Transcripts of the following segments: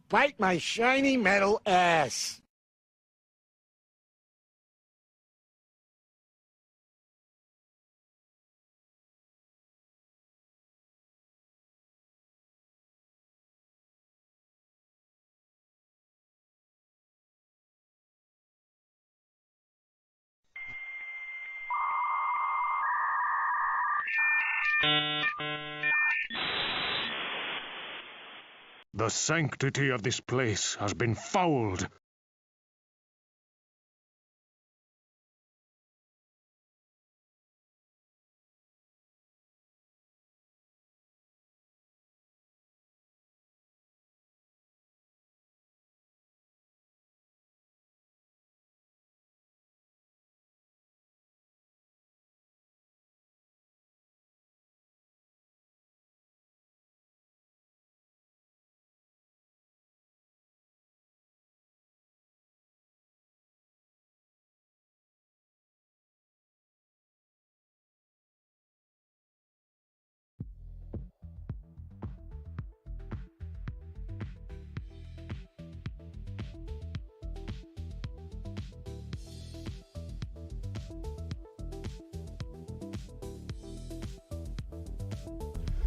Bite my shiny metal ass. The sanctity of this place has been fouled.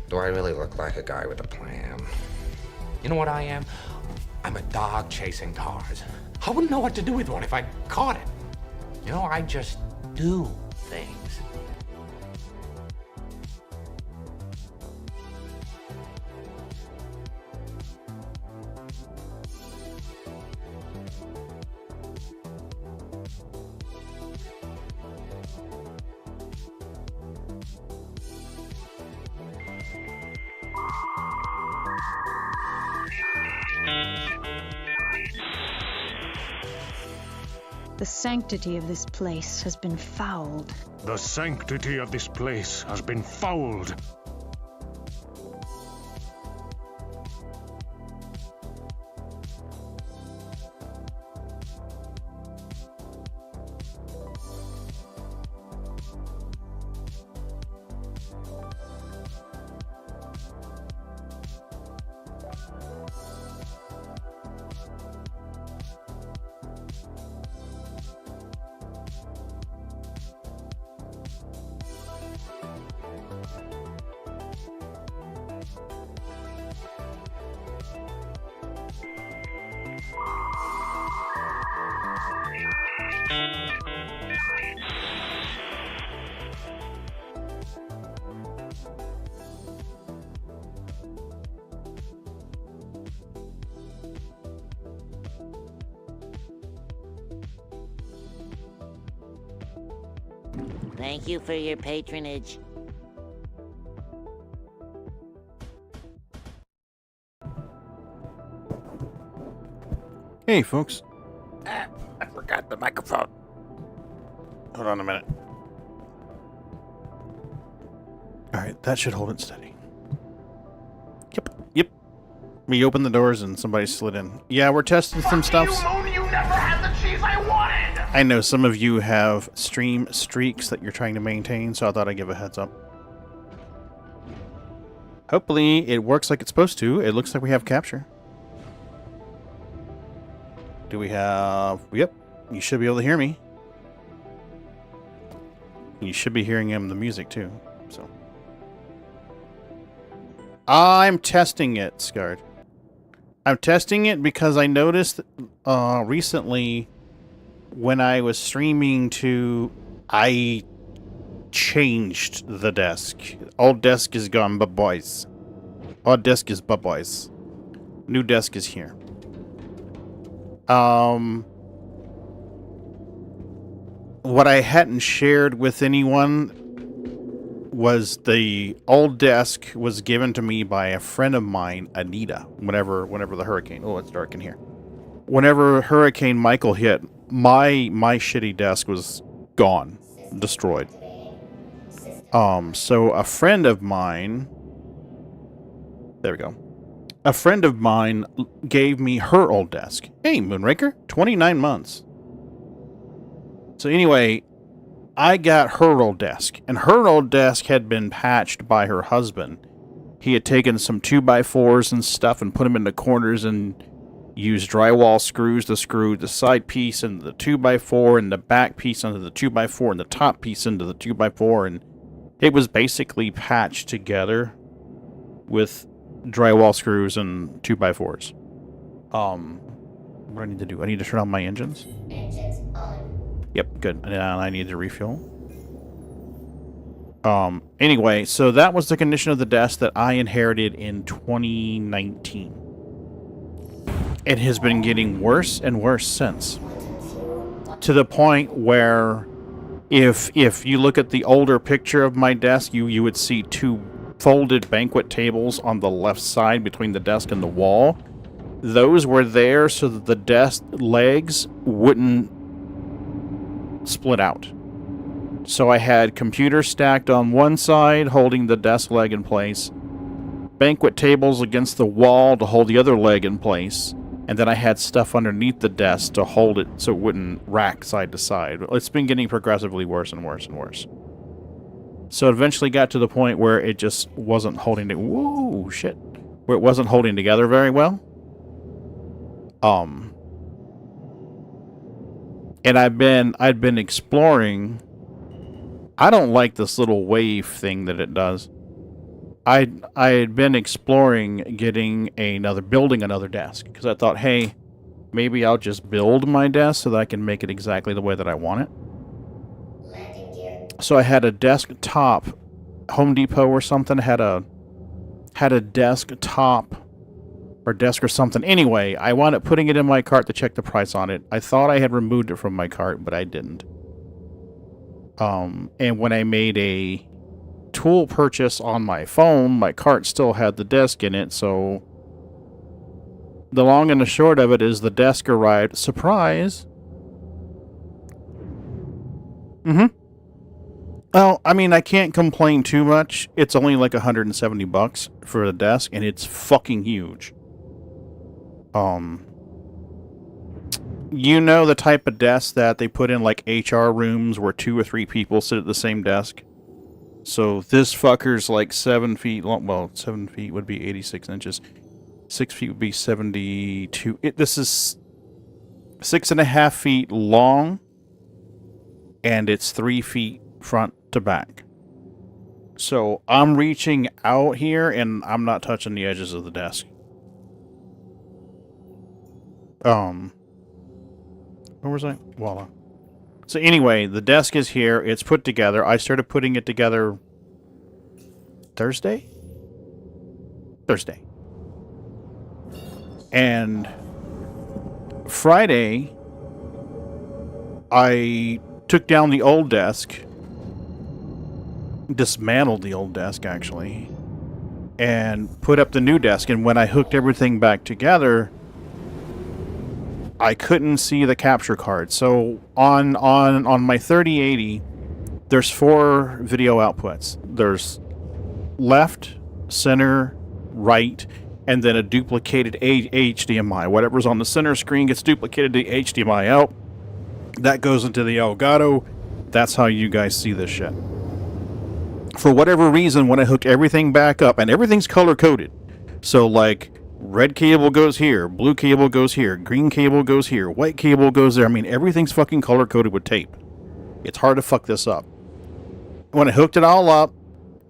Do I really look like a guy with a plan? You know what I am? I'm a dog chasing cars. I wouldn't know what to do with one if I caught it. You know, I just do things. The sanctity of this place has been fouled. The sanctity of this place has been fouled. Thank you for your patronage. Hey, folks. I forgot the microphone. Hold on a minute. Alright, that should hold it steady. Yep. We opened the doors and somebody slid in. Yeah, we're testing some stuff. You never had the cheese I wanted! I know some of you have stream streaks that you're trying to maintain, so I thought I'd give a heads up. Hopefully it works like it's supposed to. It looks like we have capture. Do we have... Yep. You should be able to hear me. You should be hearing the music too. So I'm testing it, Scarred. I'm testing it because I noticed recently when I was streaming I changed the desk. Old desk is gone, but boys. Old desk is but boys. New desk is here. What I hadn't shared with anyone was the old desk was given to me by a friend of mine, Anita, whenever the hurricane... Oh, it's dark in here. Whenever Hurricane Michael hit, my shitty desk was gone. Destroyed. So a friend of mine... There we go. A friend of mine gave me her old desk. Hey, Moonraker, 29 months. So anyway, I got her old desk, and her old desk had been patched by her husband. He had taken some 2x4s and stuff and put them in the corners and used drywall screws to screw the side piece into the 2x4 and the back piece into the 2x4 and the top piece into the 2x4, and it was basically patched together with drywall screws and 2x4s. What do I need to do? I need to turn on my engines? Engines on. Yep, good. And I need to refuel. Anyway, so that was the condition of the desk that I inherited in 2019. It has been getting worse and worse since. To the point where if you look at the older picture of my desk, you would see two folded banquet tables on the left side between the desk and the wall. Those were there so that the desk legs wouldn't split out. So I had computers stacked on one side holding the desk leg in place, banquet tables against the wall to hold the other leg in place, and then I had stuff underneath the desk to hold it so it wouldn't rack side to side. It's been getting progressively worse and worse and worse. So it eventually got to the point where it just wasn't holding it. Whoa, shit. Where it wasn't holding together very well. And I'd been exploring. I don't like this little wave thing that it does. I had been exploring building another desk, because I thought, hey, maybe I'll just build my desk so that I can make it exactly the way that I want it. Landing gear. So I had a desktop, Home Depot or something had a desktop or desk or something. Anyway, I wound up putting it in my cart to check the price on it. I thought I had removed it from my cart, but I didn't. And when I made a tool purchase on my phone, my cart still had the desk in it, so the long and the short of it is the desk arrived. Surprise! Well, I mean, I can't complain too much. It's only like $170 for the desk, and it's fucking huge. You know the type of desk that they put in like HR rooms where 2 or 3 people sit at the same desk? So this fucker's like 7 feet long. Well, 7 feet would be 86 inches. 6 feet would be 72. This is 6.5 feet long, and it's 3 feet front to back. So I'm reaching out here, and I'm not touching the edges of the desk. Where was I? Voila. So anyway, the desk is here. It's put together. I started putting it together Thursday? Thursday. And Friday, I took down the old desk, dismantled the old desk, actually, and put up the new desk. And when I hooked everything back together, I couldn't see the capture card. So on my 3080, there's 4 video outputs. There's left, center, right, and then a duplicated HDMI. Whatever's on the center screen gets duplicated to HDMI out. That goes into the Elgato. That's how you guys see this shit. For whatever reason, when I hooked everything back up, and everything's color-coded, so like red cable goes here, blue cable goes here, green cable goes here, white cable goes there. I mean, everything's fucking color-coded with tape. It's hard to fuck this up. When I hooked it all up,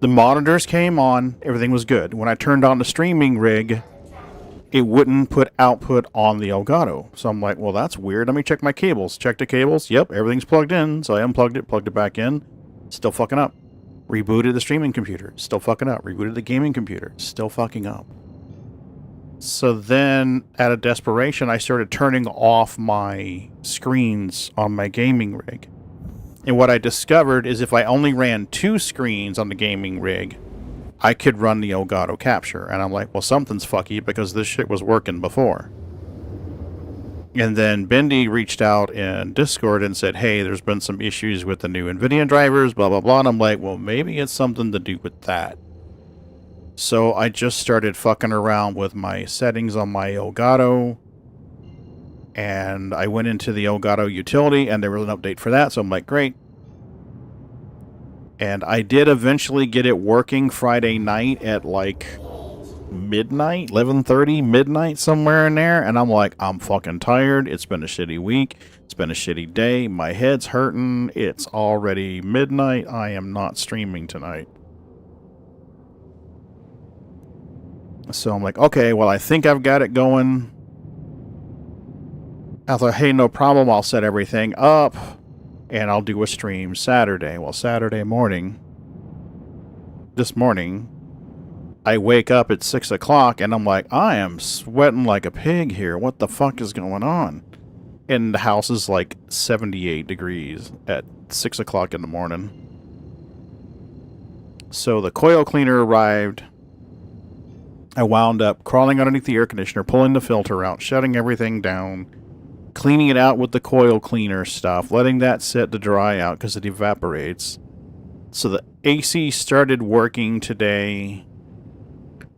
the monitors came on, everything was good. When I turned on the streaming rig, it wouldn't put output on the Elgato. So I'm like, well, that's weird. Let me check my cables. Check the cables. Yep, everything's plugged in. So I unplugged it, plugged it back in. Still fucking up. Rebooted the streaming computer. Still fucking up. Rebooted the gaming computer. Still fucking up. So then, out of desperation, I started turning off my screens on my gaming rig. And what I discovered is if I only ran 2 screens on the gaming rig, I could run the Elgato capture. And I'm like, well, something's fucky because this shit was working before. And then Bendy reached out in Discord and said, hey, there's been some issues with the new NVIDIA drivers, blah, blah, blah. And I'm like, well, maybe it's something to do with that. So I just started fucking around with my settings on my Elgato. And I went into the Elgato utility, and there was an update for that. So I'm like, great. And I did eventually get it working Friday night at like midnight, 11:30, midnight, somewhere in there. And I'm like, I'm fucking tired. It's been a shitty week. It's been a shitty day. My head's hurting. It's already midnight. I am not streaming tonight. So I'm like, okay, well, I think I've got it going. I thought, hey, no problem. I'll set everything up. And I'll do a stream Saturday. Well, Saturday morning, this morning, I wake up at 6 o'clock and I'm like, I am sweating like a pig here. What the fuck is going on? And the house is like 78 degrees at 6 o'clock in the morning. So the coil cleaner arrived. I wound up crawling underneath the air conditioner, pulling the filter out, shutting everything down, cleaning it out with the coil cleaner stuff, letting that sit to dry out because it evaporates. So the AC started working today.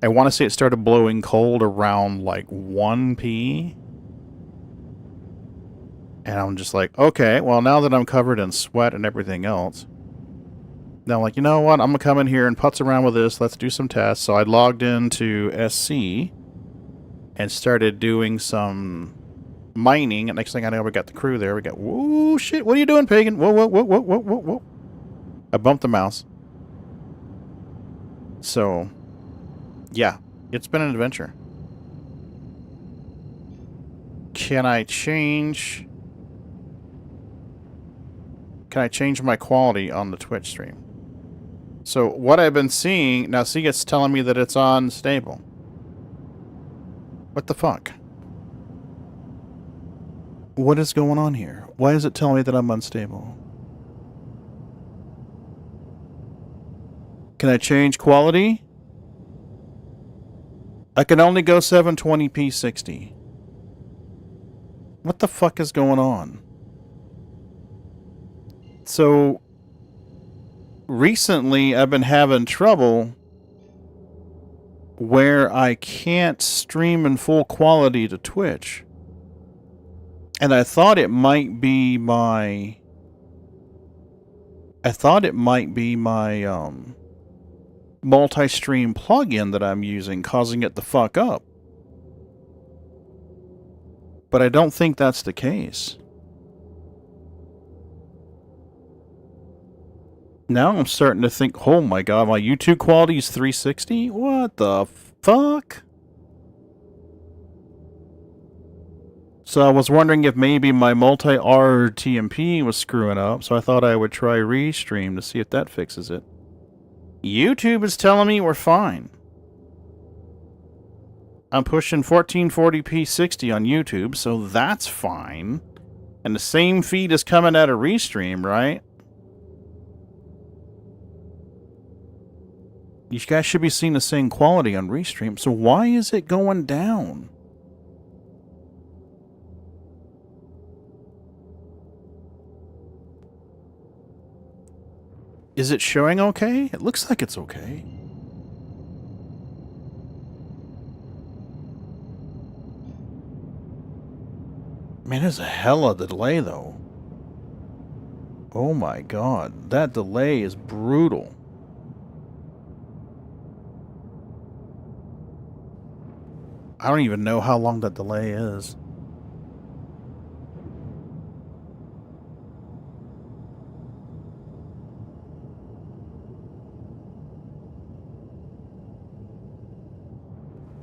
I want to say it started blowing cold around like 1 p. And I'm just like, okay, well, now that I'm covered in sweat and everything else, now I'm like, you know what? I'm going to come in here and putz around with this. Let's do some tests. So I logged into SC and started doing some mining. And next thing I know, we got the crew there. We got, whoa, shit, what are you doing, Pagan? Whoa, whoa, whoa, whoa, whoa, whoa, whoa. I bumped the mouse. So, yeah, it's been an adventure. Can I change my quality on the Twitch stream? So what I've been seeing, now see, it's telling me that it's unstable. What the fuck? What is going on here? Why is it telling me that I'm unstable? Can I change quality? I can only go 720p 60. What the fuck is going on? So recently I've been having trouble where I can't stream in full quality to Twitch. And I thought it might be my multi-stream plugin that I'm using causing it to fuck up. But I don't think that's the case. Now I'm starting to think, oh my god, my YouTube quality is 360? What the fuck? So I was wondering if maybe my multi-R TMP was screwing up, so I thought I would try Restream to see if that fixes it. YouTube is telling me we're fine. I'm pushing 1440p 60 on YouTube, so that's fine. And the same feed is coming out of Restream, right? You guys should be seeing the same quality on Restream, so why is it going down? Is it showing okay? It looks like it's okay. Man, there's a hell of a delay, though. Oh my god, that delay is brutal. I don't even know how long that delay is.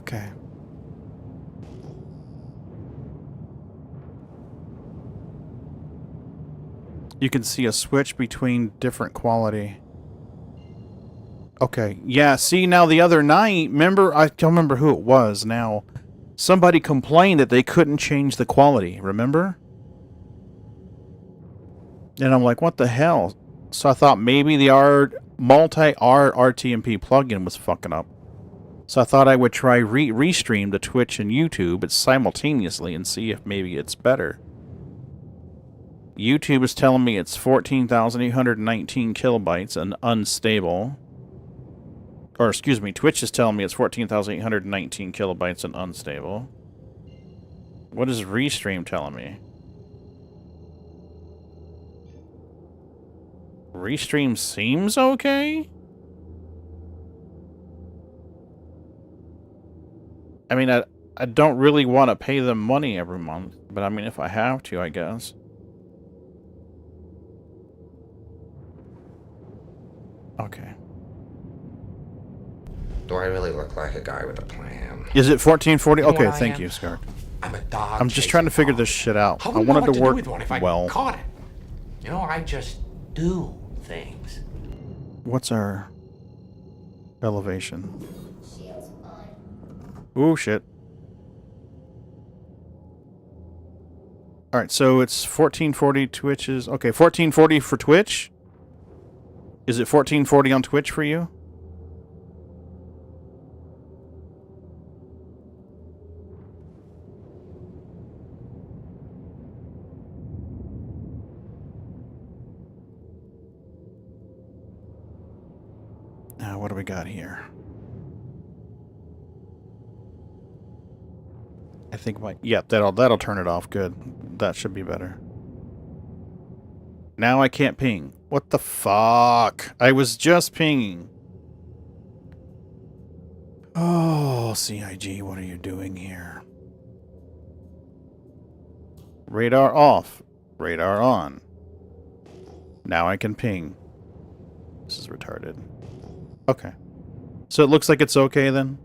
Okay. You can see a switch between different quality. Okay, yeah, see, now the other night, remember, I don't remember who it was now. Somebody complained that they couldn't change the quality, remember? And I'm like, what the hell? So I thought maybe the multi-R RTMP plugin was fucking up. So I thought I would try Restream to Twitch and YouTube simultaneously and see if maybe it's better. YouTube is telling me it's 14,819 kilobytes and unstable. Or, excuse me, Twitch is telling me it's 14,819 kilobytes and unstable. What is Restream telling me? Restream seems okay. I mean, I don't really want to pay them money every month, but I mean, if I have to, I guess. Okay. Do I really look like a guy with a plan? Is it 1440? You know Okay, what I thank am? you, Scar. I'm a dog. I'm just trying to figure this shit out. I I wouldn't know wanted what to to work do with one if I well. caught it. You know, I just do things. What's our elevation? Shields on. Ooh, shit. Alright, so it's 1440 Twitches. Okay, 1440 for Twitch? Is it 1440 on Twitch for you? Now, what do we got here? I think my... Yep, that'll turn it off. Good. That should be better. Now I can't ping. What the fuck? I was just pinging. Oh, CIG, what are you doing here? Radar off. Radar on. Now I can ping. This is retarded. Okay. So it looks like it's okay then?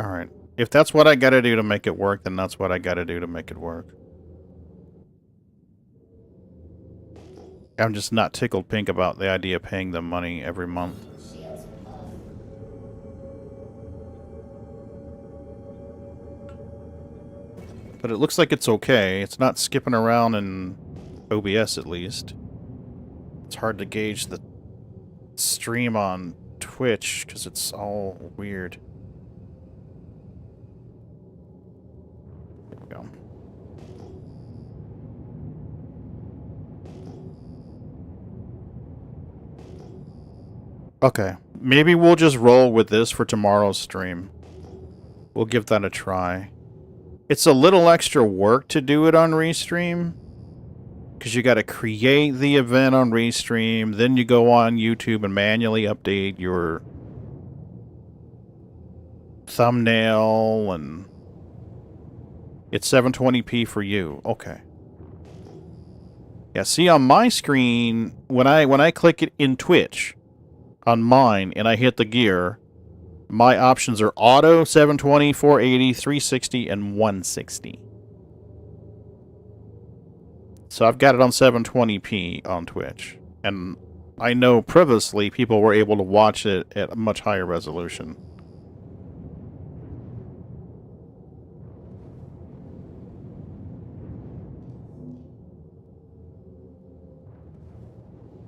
Alright. If that's what I gotta do to make it work, then that's what I gotta do to make it work. I'm just not tickled pink about the idea of paying them money every month. Shields off. But it looks like it's okay. It's not skipping around in OBS at least. It's hard to gauge the stream on Twitch because it's all weird. There we go. Okay. Maybe we'll just roll with this for tomorrow's stream. We'll give that a try. It's a little extra work to do it on Restream. Because you got to create the event on Restream, then you go on YouTube and manually update your thumbnail, and it's 720p for you. Okay. Yeah, see on my screen, when I click it in Twitch on mine and I hit the gear, my options are auto, 720, 480, 360, and 160. So I've got it on 720p on Twitch. And I know previously people were able to watch it at a much higher resolution.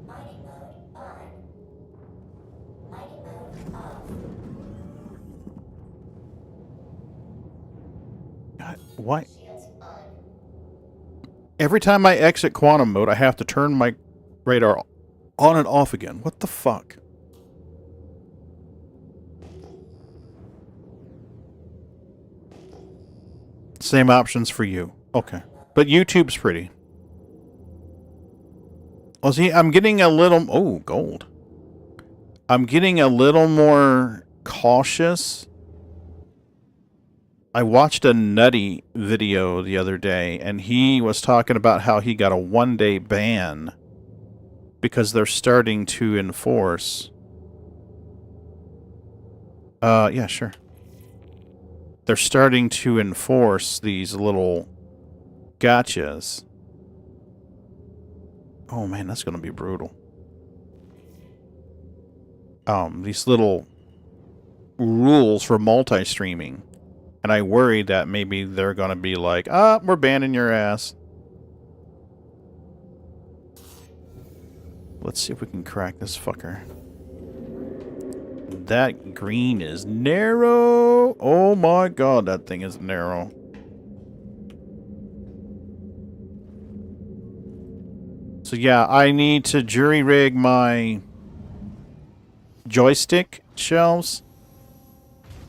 Mining mode on. Mining mode off. God, why? Shields on. Every time I exit quantum mode, I have to turn my radar on and off again. What the fuck? Same options for you. Okay. But YouTube's pretty. Well, see, I'm getting a little... Oh, gold. I'm getting a little more cautious. I watched a Nutty video the other day, and he was talking about how he got a 1-day ban because they're starting to enforce... yeah, sure. They're starting to enforce these little gotchas. Oh man, that's going to be brutal. These little rules for multi-streaming. And I worry that maybe they're going to be like, we're banning your ass. Let's see if we can crack this fucker. That green is narrow. Oh my god, that thing is narrow. So yeah, I need to jury rig my joystick shelves.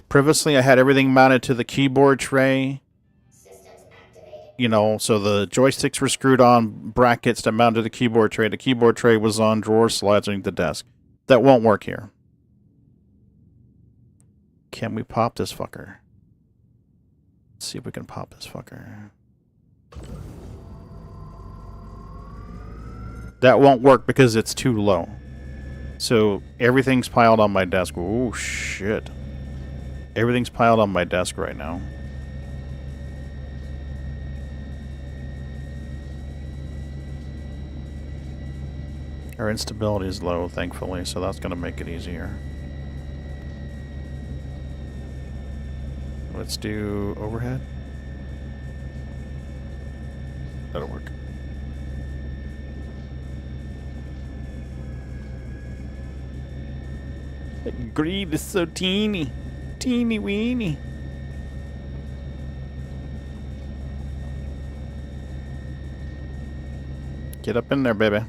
Previously, I had everything mounted to the keyboard tray. Systems activated. you know, so the joysticks were screwed on brackets that mounted the keyboard tray. The keyboard tray was on drawer slides underneath the desk. That won't work here. Can we pop this fucker? Let's see if we can pop this fucker. That won't work because it's too low. So everything's piled on my desk. Oh shit. Everything's piled on my desk right now. Our instability is low, thankfully, so that's going to make it easier. Let's do overhead. That'll work. Greed is so teeny. Teeny weeny. Get up in there, baby.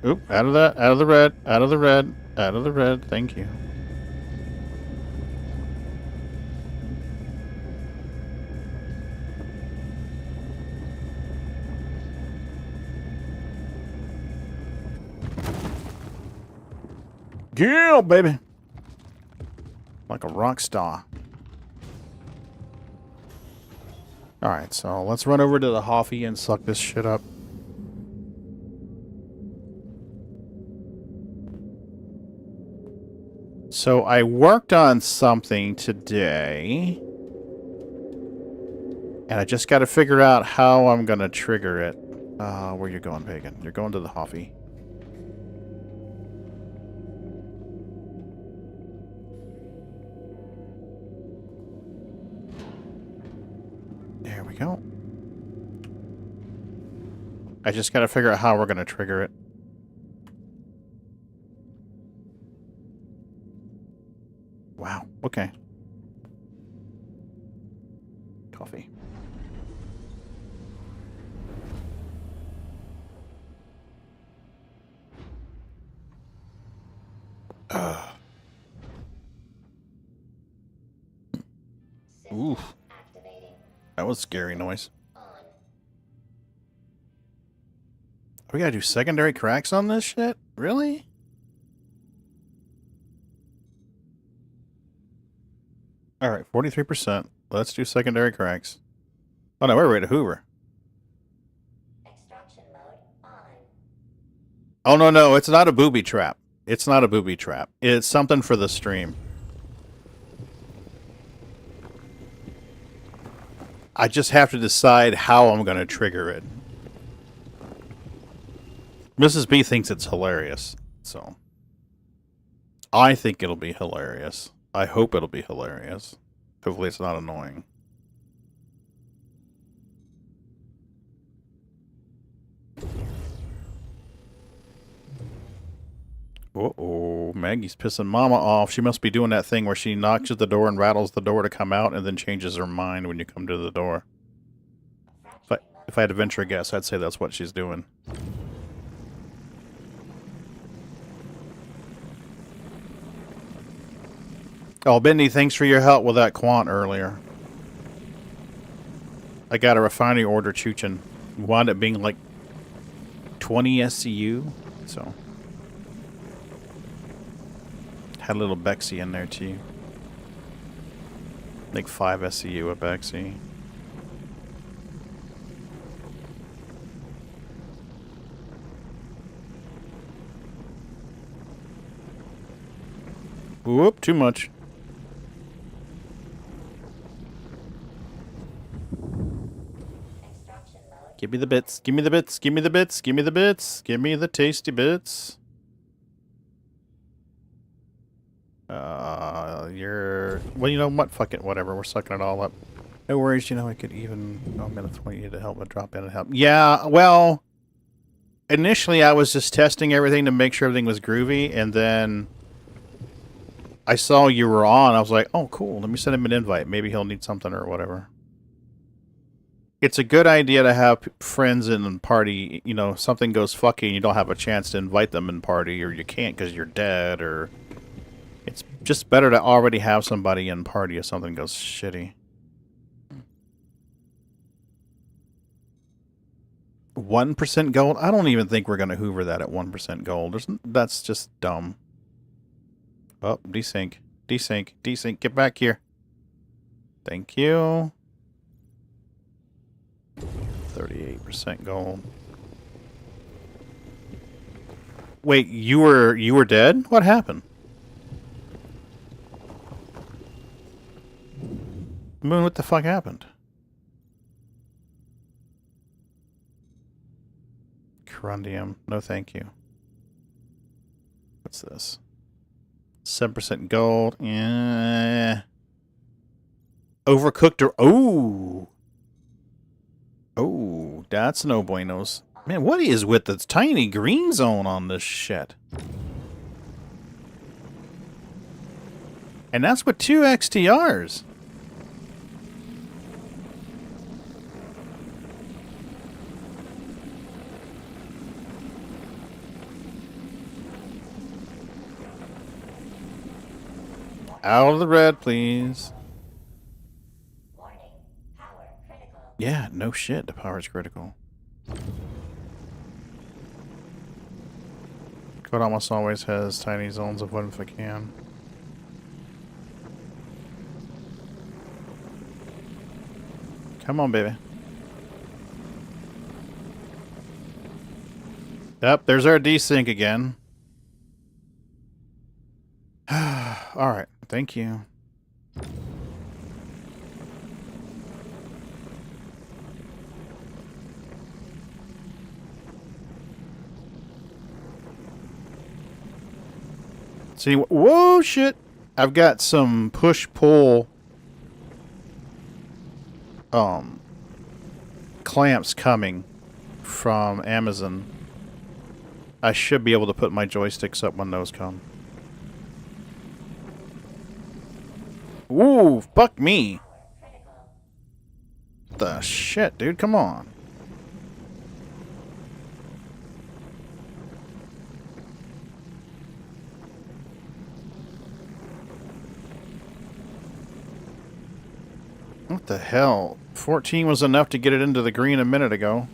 Oop, out of that, out of the red, out of the red, out of the red. Thank you. Yeah, baby. Like a rock star. Alright, so let's run over to the Hoffy and suck this shit up. So I worked on something today. And I just got to figure out how I'm going to trigger it. Where you going, Pagan? You're going to the Hoffy. There we go. I just got to figure out how we're going to trigger it. Wow. Okay. Coffee. Ooh. That was a scary noise. We gotta do secondary cracks on this shit? Really? Alright, 43%. Let's do secondary cracks. Oh no, we're ready to hoover. Extraction mode on. Oh no, no, it's not a booby trap. It's not a booby trap. It's something for the stream. I just have to decide how I'm going to trigger it. Mrs. B thinks it's hilarious, so I think it'll be hilarious. I hope it'll be hilarious. Hopefully it's not annoying. Uh-oh, Maggie's pissing Mama off. She must be doing that thing where she knocks at the door and rattles the door to come out and then changes her mind when you come to the door. If I had to venture a guess, I'd say that's what she's doing. Oh, Bendy, thanks for your help with that quant earlier. I got a refinery order chooching. Wound up being like 20 SCU, so... Had a little Bexy in there too. Like 5 SCU at Bexy. Whoop, too much. Give me the bits, give me the bits, give me the bits, give me the bits, give me the tasty bits. Well, you know what? Fuck it, whatever. We're sucking it all up. No worries, you know, I could even... Oh, I'm going to want you to help, but drop in and help. Yeah, well... Initially, I was just testing everything to make sure everything was groovy, and then... I saw you were on, I was like, oh, cool, let me send him an invite. Maybe he'll need something or whatever. It's a good idea to have friends in party. You know, something goes fucky and you don't have a chance to invite them in party, or you can't because you're dead, or it's just better to already have somebody in party if something goes shitty. 1% gold? I don't even think we're going to hoover that at 1% gold. That's just dumb. Oh, desync. Desync. Desync. Get back here. Thank you. 38% gold. Wait, you were dead? What happened? Moon, what the fuck happened? Corundium. No thank you. What's this? 7% gold. Yeah. Overcooked or... Oh! Oh, that's no buenos. Man, what is with the tiny green zone on this shit? And that's with 2 XTRs. Out of the red, please. Warning. Power critical. Yeah, no shit. The power's critical. Code almost always has tiny zones of what if I can. Come on, baby. Yep, there's our desync again. Alright, thank you. See, whoa, shit. I've got some push-pull clamps coming from Amazon. I should be able to put my joysticks up when those come. Ooh, fuck me. The shit, dude, come on. What the hell? 14 was enough to get it into the green a minute ago.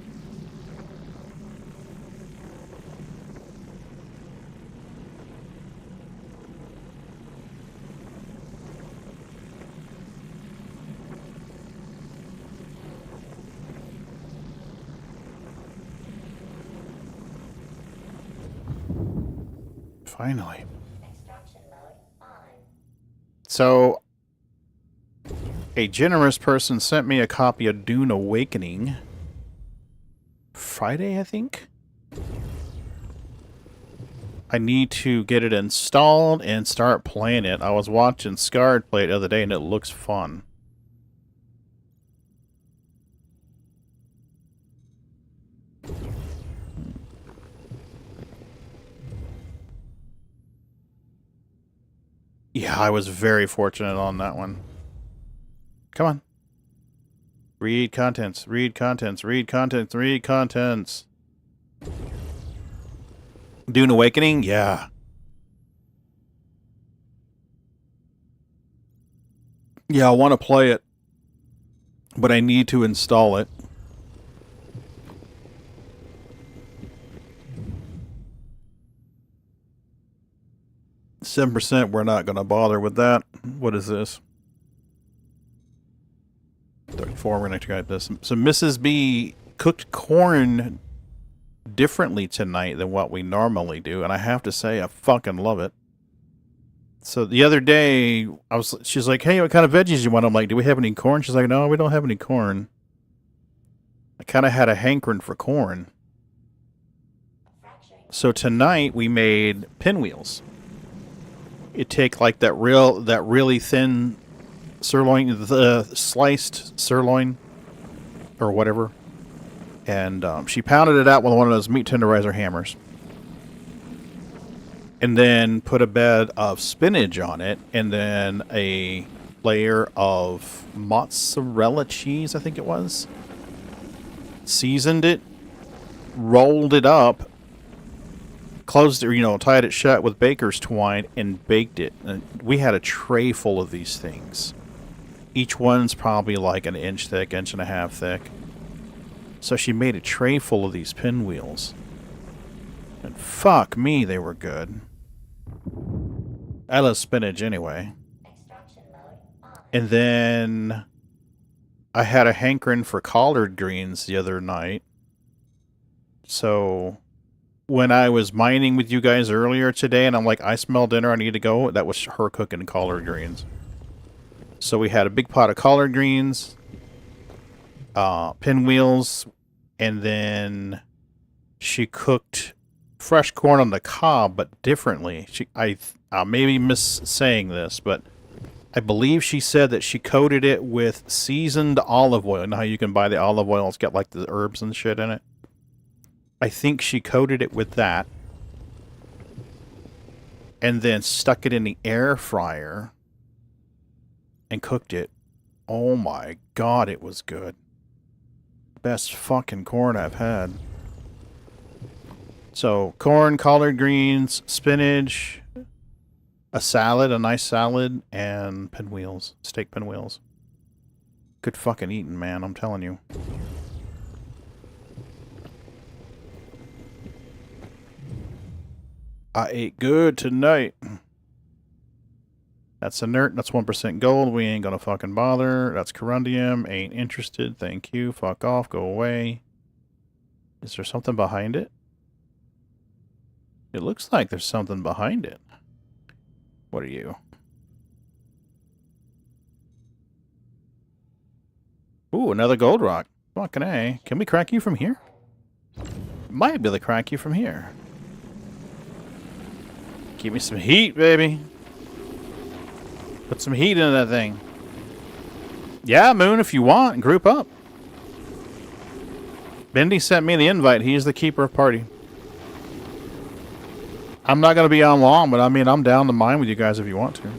Finally. Extraction mode on. So, a generous person sent me a copy of Dune Awakening. Friday, I think? I need to get it installed and start playing it. I was watching Scarred play it the other day and it looks fun. Yeah, I was very fortunate on that one. Come on. Read contents, read contents, read contents, read contents. Dune Awakening? Yeah. Yeah, I want to play it, but I need to install it. %, we're not going to bother with that. What is this? 34, we're going to try this. So Mrs. B cooked corn differently tonight than what we normally do, and I have to say I fucking love it. So the other day, she's like, hey, what kind of veggies you want? I'm like, do we have any corn? She's like, no, we don't have any corn. I kind of had a hankering for corn. So tonight we made pinwheels. You take like that really thin sirloin, the sliced sirloin, or whatever, and she pounded it out with one of those meat tenderizer hammers, and then put a bed of spinach on it, and then a layer of mozzarella cheese, I think it was, seasoned it, rolled it up, closed it, tied it shut with baker's twine, and baked it. And we had a tray full of these things. Each one's probably like an inch thick, inch and a half thick. So she made a tray full of these pinwheels. And fuck me, they were good. I love spinach anyway. And then I had a hankering for collard greens the other night. So when I was mining with you guys earlier today, and I'm like, I smell dinner, I need to go, that was her cooking collard greens. So we had a big pot of collard greens, pinwheels, and then she cooked fresh corn on the cob, but differently. I may be missaying this, but I believe she said that she coated it with seasoned olive oil. You know how you can buy the olive oil? It's got like the herbs and shit in it. I think she coated it with that. And then stuck it in the air fryer. And cooked it. Oh my god, it was good. Best fucking corn I've had. So, corn, collard greens, spinach, a salad, a nice salad, and pinwheels. Steak pinwheels. Good fucking eating, man, I'm telling you. I ate good tonight. That's inert. That's 1% gold. We ain't gonna fucking bother. That's corundium. Ain't interested. Thank you. Fuck off. Go away. Is there something behind it? It looks like there's something behind it. What are you? Ooh, another gold rock. Fucking A. Can we crack you from here? Might be able to crack you from here. Give me some heat, baby. Put some heat into that thing. Yeah, Moon, if you want, group up. Bendy sent me the invite. He is the keeper of party. I'm not going to be on long, but I mean, I'm down to mine with you guys if you want to.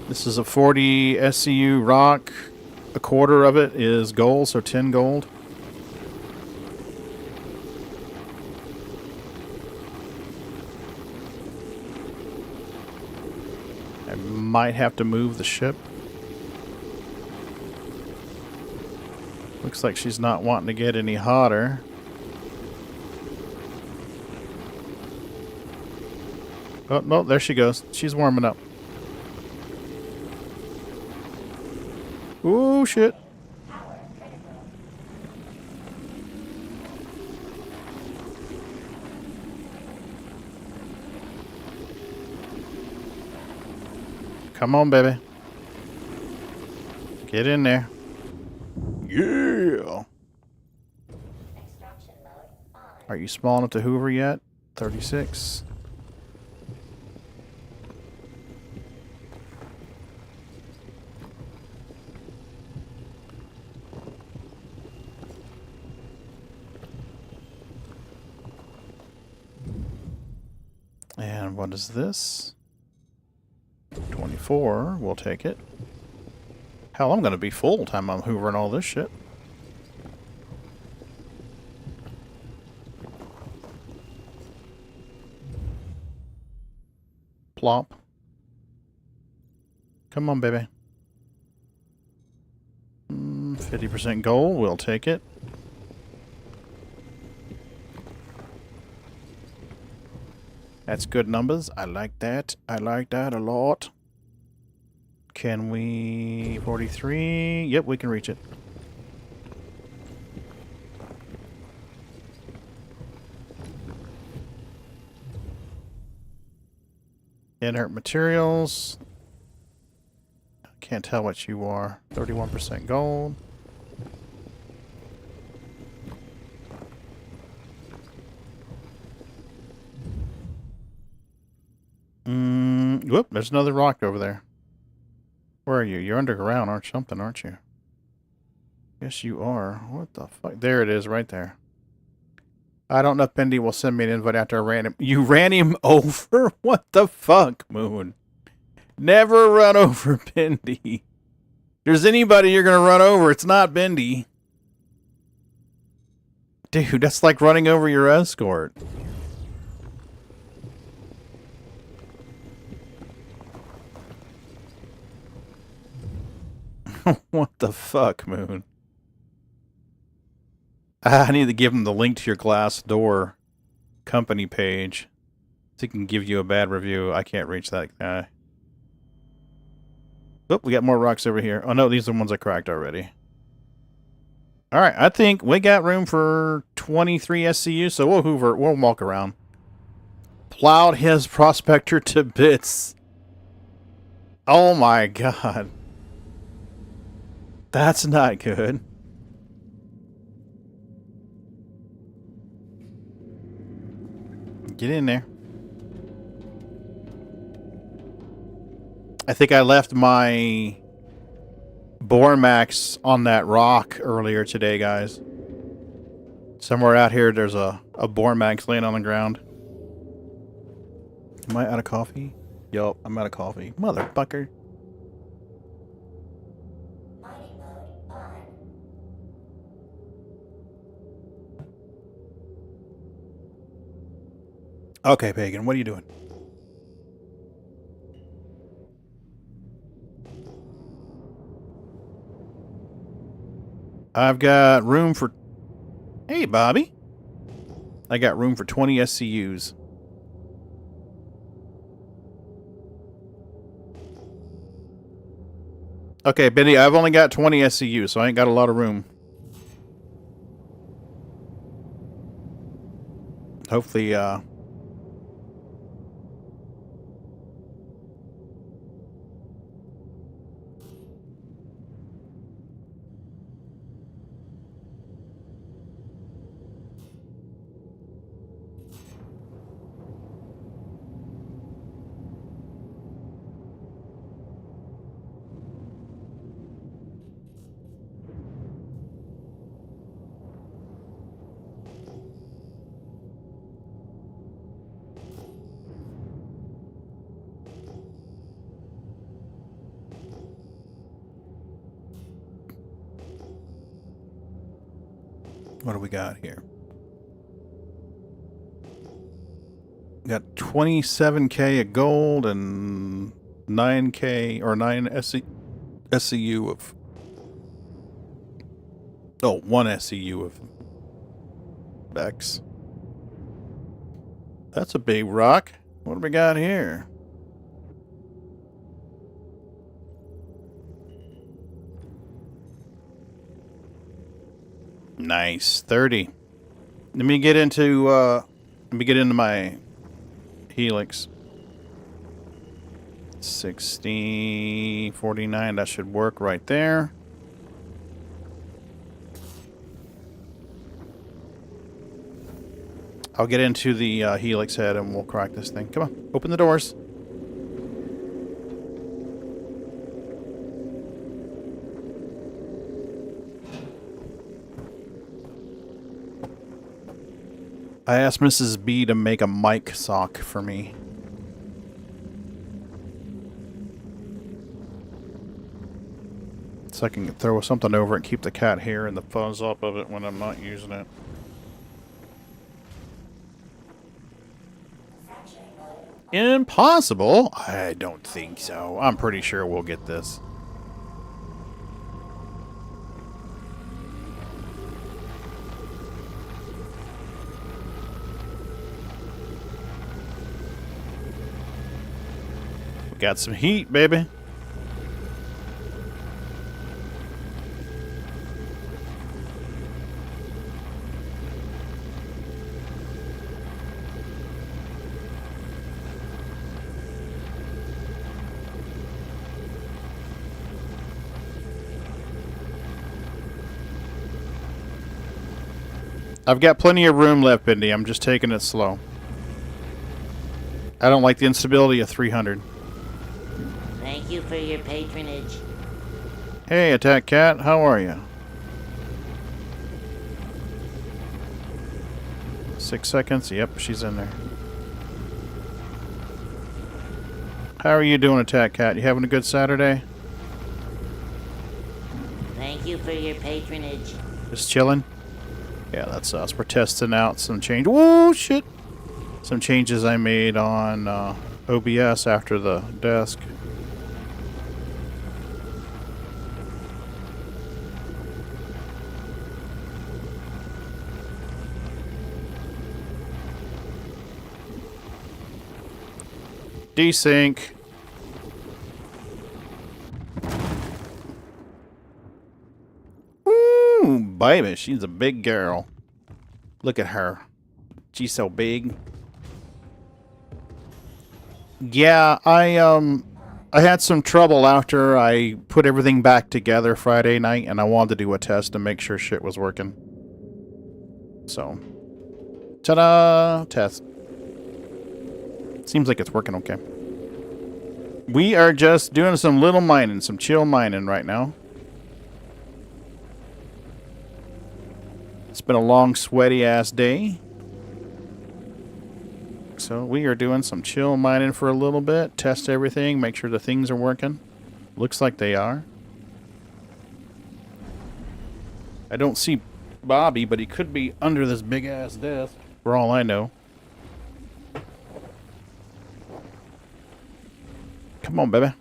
This is a 40 SCU rock. A quarter of it is gold, so 10 gold. I might have to move the ship. Looks like she's not wanting to get any hotter. Oh, no, there she goes. She's warming up. Oh, shit. Come on, baby. Get in there. Yeah. Are you small enough to hoover yet? 36. And what is this? 24. We'll take it. Hell, I'm going to be full time I'm hoovering all this shit. Plop. Come on, baby. 50% gold. We'll take it. That's good numbers. I like that. I like that a lot. Can we... 43? Yep, we can reach it. Inert materials. Can't tell what you are. 31% gold. Whoop, there's another rock over there. Where are you? You're underground, aren't you? Yes, you are. What the fuck? There it is, right there. I don't know if Bendy will send me an invite after I ran him. You ran him over? What the fuck, Moon? Never run over Bendy. there's anybody you're going to run over, it's not Bendy. Dude, that's like running over your escort. What the fuck, Moon? I need to give him the link to your Glassdoor company page so he can give you a bad review. I can't reach that guy. Oh, we got more rocks over here. Oh no, these are the ones I cracked already. Alright, I think we got room for 23 SCU, so we'll walk around. Plowed his prospector to bits. Oh my god. That's not good. Get in there. I think I left my Bormax on that rock earlier today, guys. Somewhere out here, there's a Bormax laying on the ground. Am I out of coffee? Yup, I'm out of coffee. Motherfucker. Mining mode on. Okay, Pagan, what are you doing? I've got room for... Hey, Bobby. I got room for 20 SCUs. Okay, Benny, I've only got 20 SCUs, so I ain't got a lot of room. Hopefully, what do we got here? We got 27K of gold and 9K or 9 SCU of... Oh, 1 SCU of X. That's a big rock. What do we got here? Nice. 30. Let me get into my Helix. 60, 49, that should work right there. I'll get into the Helix head and we'll crack this thing. Come on, open the doors. I asked Mrs. B to make a mic sock for me. So I can throw something over it and keep the cat hair and the fuzz off of it when I'm not using it. Impossible? I don't think so. I'm pretty sure we'll get this. We got some heat, baby. I've got plenty of room left, Bendy. I'm just taking it slow. I don't like the instability of 300. Thank you for your patronage. Hey, Attack Cat. How are you? 6 seconds. Yep, she's in there. How are you doing, Attack Cat? You having a good Saturday? Thank you for your patronage. Just chilling? Yeah, that's us. We're testing out some change. Whoa, shit! Some changes I made on OBS after the desk. Desync. Ooh, baby, she's a big girl. Look at her. She's so big. Yeah, I had some trouble after I put everything back together Friday night, and I wanted to do a test to make sure shit was working. So, ta-da! Test. Seems like it's working okay. We are just doing some little mining, some chill mining right now. It's been a long, sweaty-ass day. So we are doing some chill mining for a little bit. Test everything, make sure the things are working. Looks like they are. I don't see Bobby, but he could be under this big-ass desk, for all I know. Come on, baby.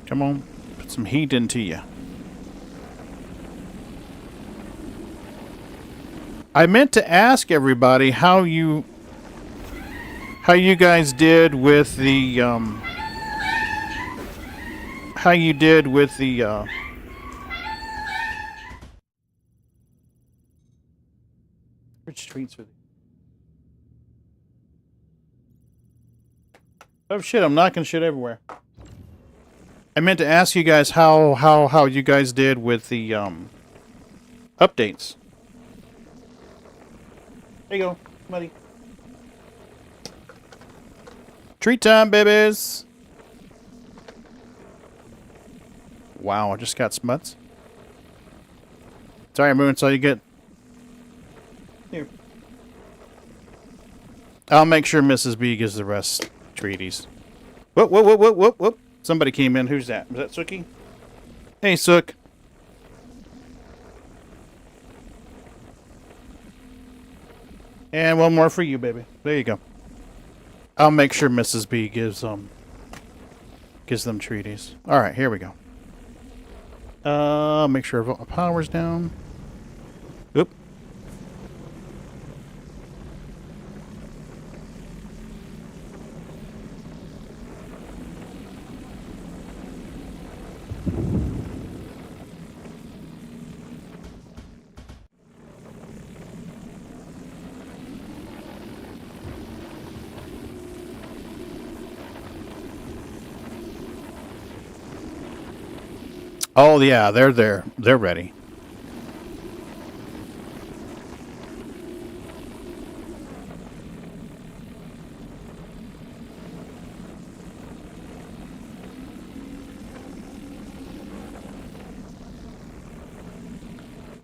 Come on, put some heat into you. I meant to ask everybody how you guys did with the which streets are they? Oh shit, I'm knocking shit everywhere. I meant to ask you guys how you guys did with the updates. There you go, buddy. Treat time, babies. Wow, I just got smuts. Sorry, Moon, that's all you get. Here. I'll make sure Mrs. B gives the rest treaties. Whoop, whoop, whoop, whoop, whoop, whoop. Somebody came in. Who's that? Was that Sookie? Hey, Sook. And one more for you, baby. There you go. I'll make sure Mrs. B gives them treaties. All right, here we go. Make sure power's down. Oop. Oh, yeah, they're there. They're ready.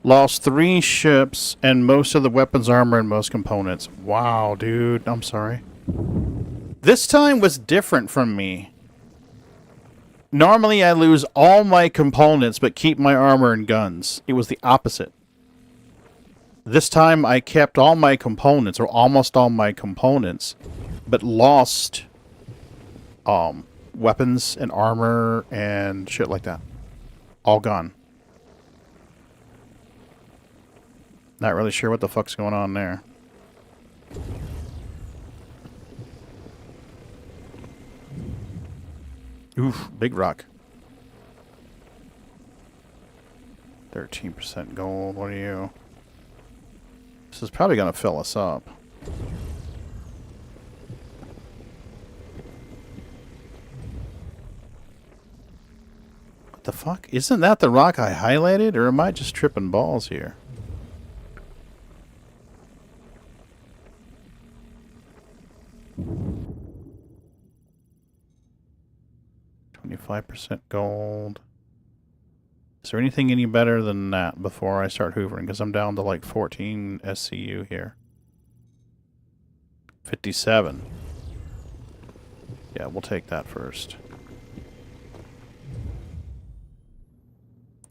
Lost 3 ships and most of the weapons, armor, and most components. Wow, dude. I'm sorry. This time was different from me. Normally, I lose all my components but keep my armor and guns. It was the opposite. This time, I kept all my components, or almost all my components, but lost weapons and armor and shit like that. All gone. Not really sure what the fuck's going on there. Oof, big rock. 13% gold, what are you? This is probably going to fill us up. What the fuck? Isn't that the rock I highlighted, or am I just tripping balls here? %5 gold. Is there anything any better than that before I start hoovering? Because I'm down to like 14 SCU here. 57. Yeah, we'll take that first.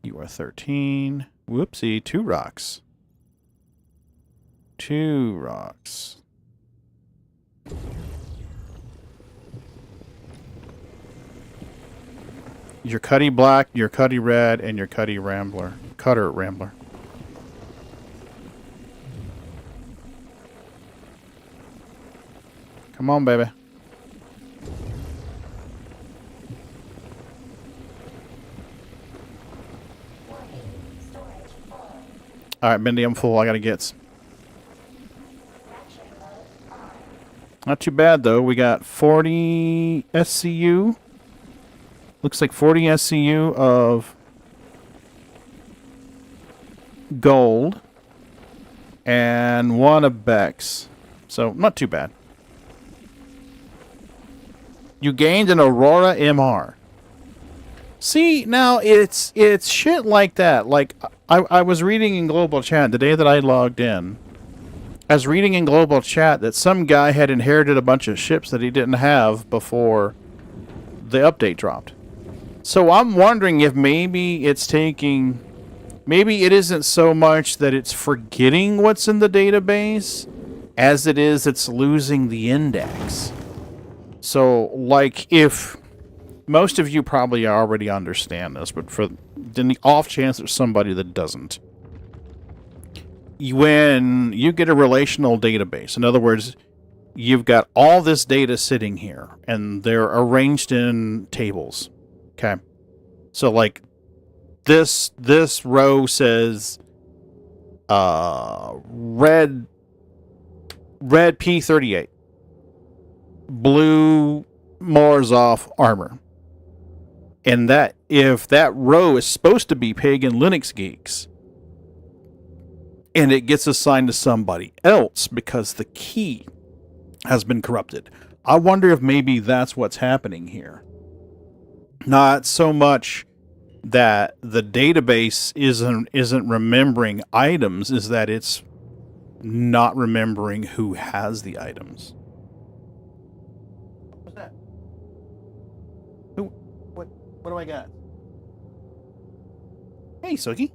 You are 13. Whoopsie, 2 rocks. 2 rocks. Your Cuddy Black, your Cuddy Red, and your Cuddy Rambler. Cutter Rambler. Come on, baby. Alright, Mindy, I'm full. I gotta get. Not too bad, though. We got 40 SCU. Looks like 40 SCU of gold and 1 of Bex. So, not too bad. You gained an Aurora MR. See, now it's shit like that. Like, I was reading in Global Chat the day that I logged in. I was reading in Global Chat that some guy had inherited a bunch of ships that he didn't have before the update dropped. So I'm wondering if maybe it's taking... Maybe it isn't so much that it's forgetting what's in the database as it is it's losing the index. So, like, if... Most of you probably already understand this, but for the off chance there's somebody that doesn't. When you get a relational database, in other words, you've got all this data sitting here, and they're arranged in tables. Okay? So, like, this row says red P38. Blue Morozov armor. And that if that row is supposed to be Pagan Linux Geeks, and it gets assigned to somebody else because the key has been corrupted, I wonder if maybe that's what's happening here. Not so much that the database isn't remembering items, is that it's not remembering who has the items. What's that? Who? What do I got? Hey, Suki.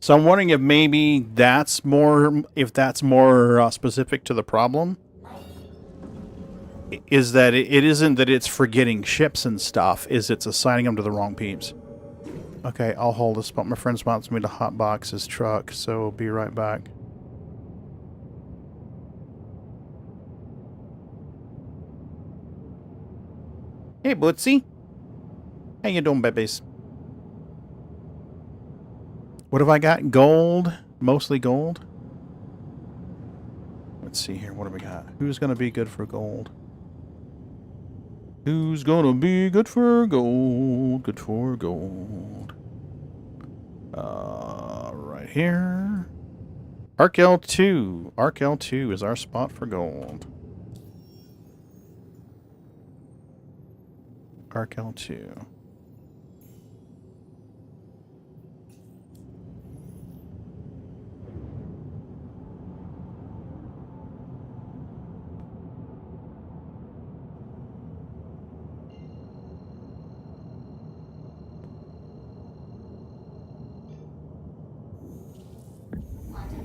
So I'm wondering if maybe that's more, specific to the problem. Is that it isn't that it's forgetting ships and stuff, is it's assigning them to the wrong peeps. Okay, I'll hold a spot. My friend wants me to hotbox his truck, so I'll be right back. Hey, Bootsy. How you doing, babies? What have I got? Gold? Mostly gold? Let's see here. What do we got? Who's going to be good for gold? Who's going to be good for gold? Good for gold. Right here. Arc L2. Arc L2 is our spot for gold. Arc L2.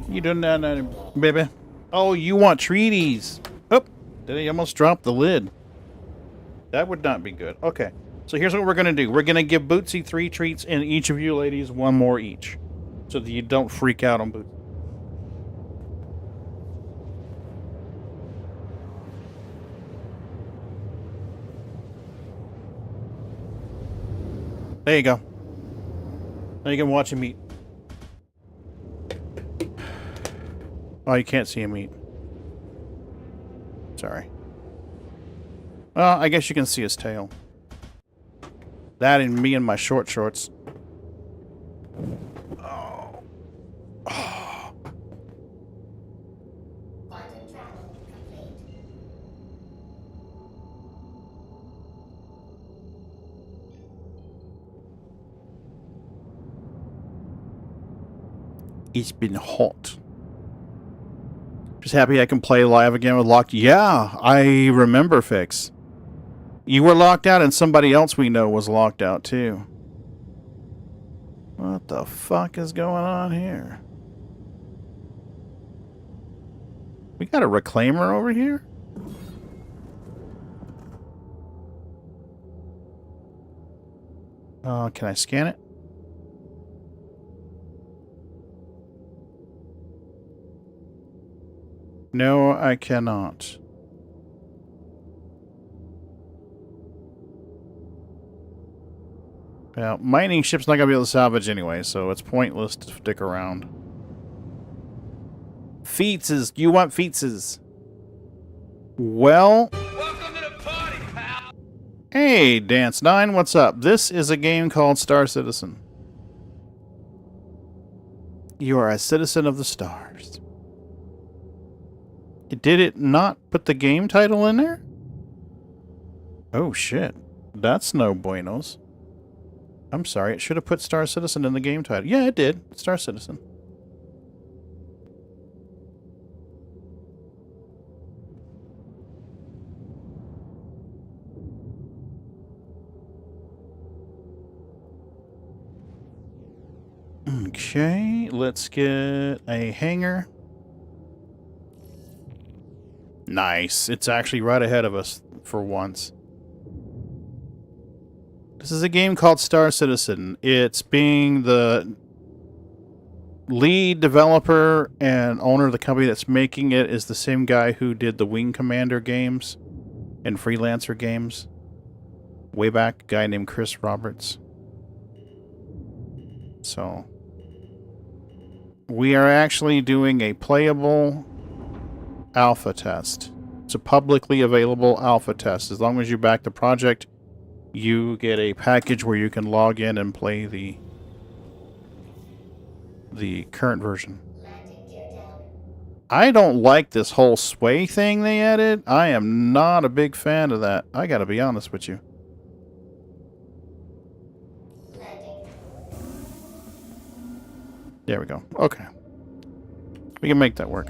You doing that, baby? Oh, you want treaties? Oh, did I almost drop the lid? That would not be good. Okay, so here's what we're going to do. We're going to give Bootsy 3 treats and each of you ladies 1 more each. So that you don't freak out on Bootsy. There you go. Now you can watch him eat. Oh, you can't see him eat. Sorry. Well, I guess you can see his tail. That and me in my short shorts. Oh. Oh. Quantum travel complete. It's been hot. Just happy I can play live again with locked. Yeah, I remember, Fix. You were locked out and somebody else we know was locked out too. What the fuck is going on here? We got a reclaimer over here? Can I scan it? No, I cannot. Well, mining ship's not going to be able to salvage anyway, so it's pointless to stick around. Feetses. You want feetses? Well... Welcome to the party, pal! Hey, Dance9, what's up? This is a game called Star Citizen. You are a citizen of the stars. Did it not put the game title in there? Oh, shit. That's no buenos. I'm sorry, it should have put Star Citizen in the game title. Yeah, it did. Star Citizen. Okay, let's get a hangar. Nice. It's actually right ahead of us for once. This is a game called Star Citizen. It's being the lead developer and owner of the company that's making it is the same guy who did the Wing Commander games and Freelancer games. Way back, a guy named Chris Roberts. So, we are actually doing a playable alpha test. It's a publicly available alpha test. As long as you back the project, you get a package where you can log in and play the current version. I don't like this whole sway thing they added. I am not a big fan of that. I gotta be honest with you. There we go. Okay. We can make that work.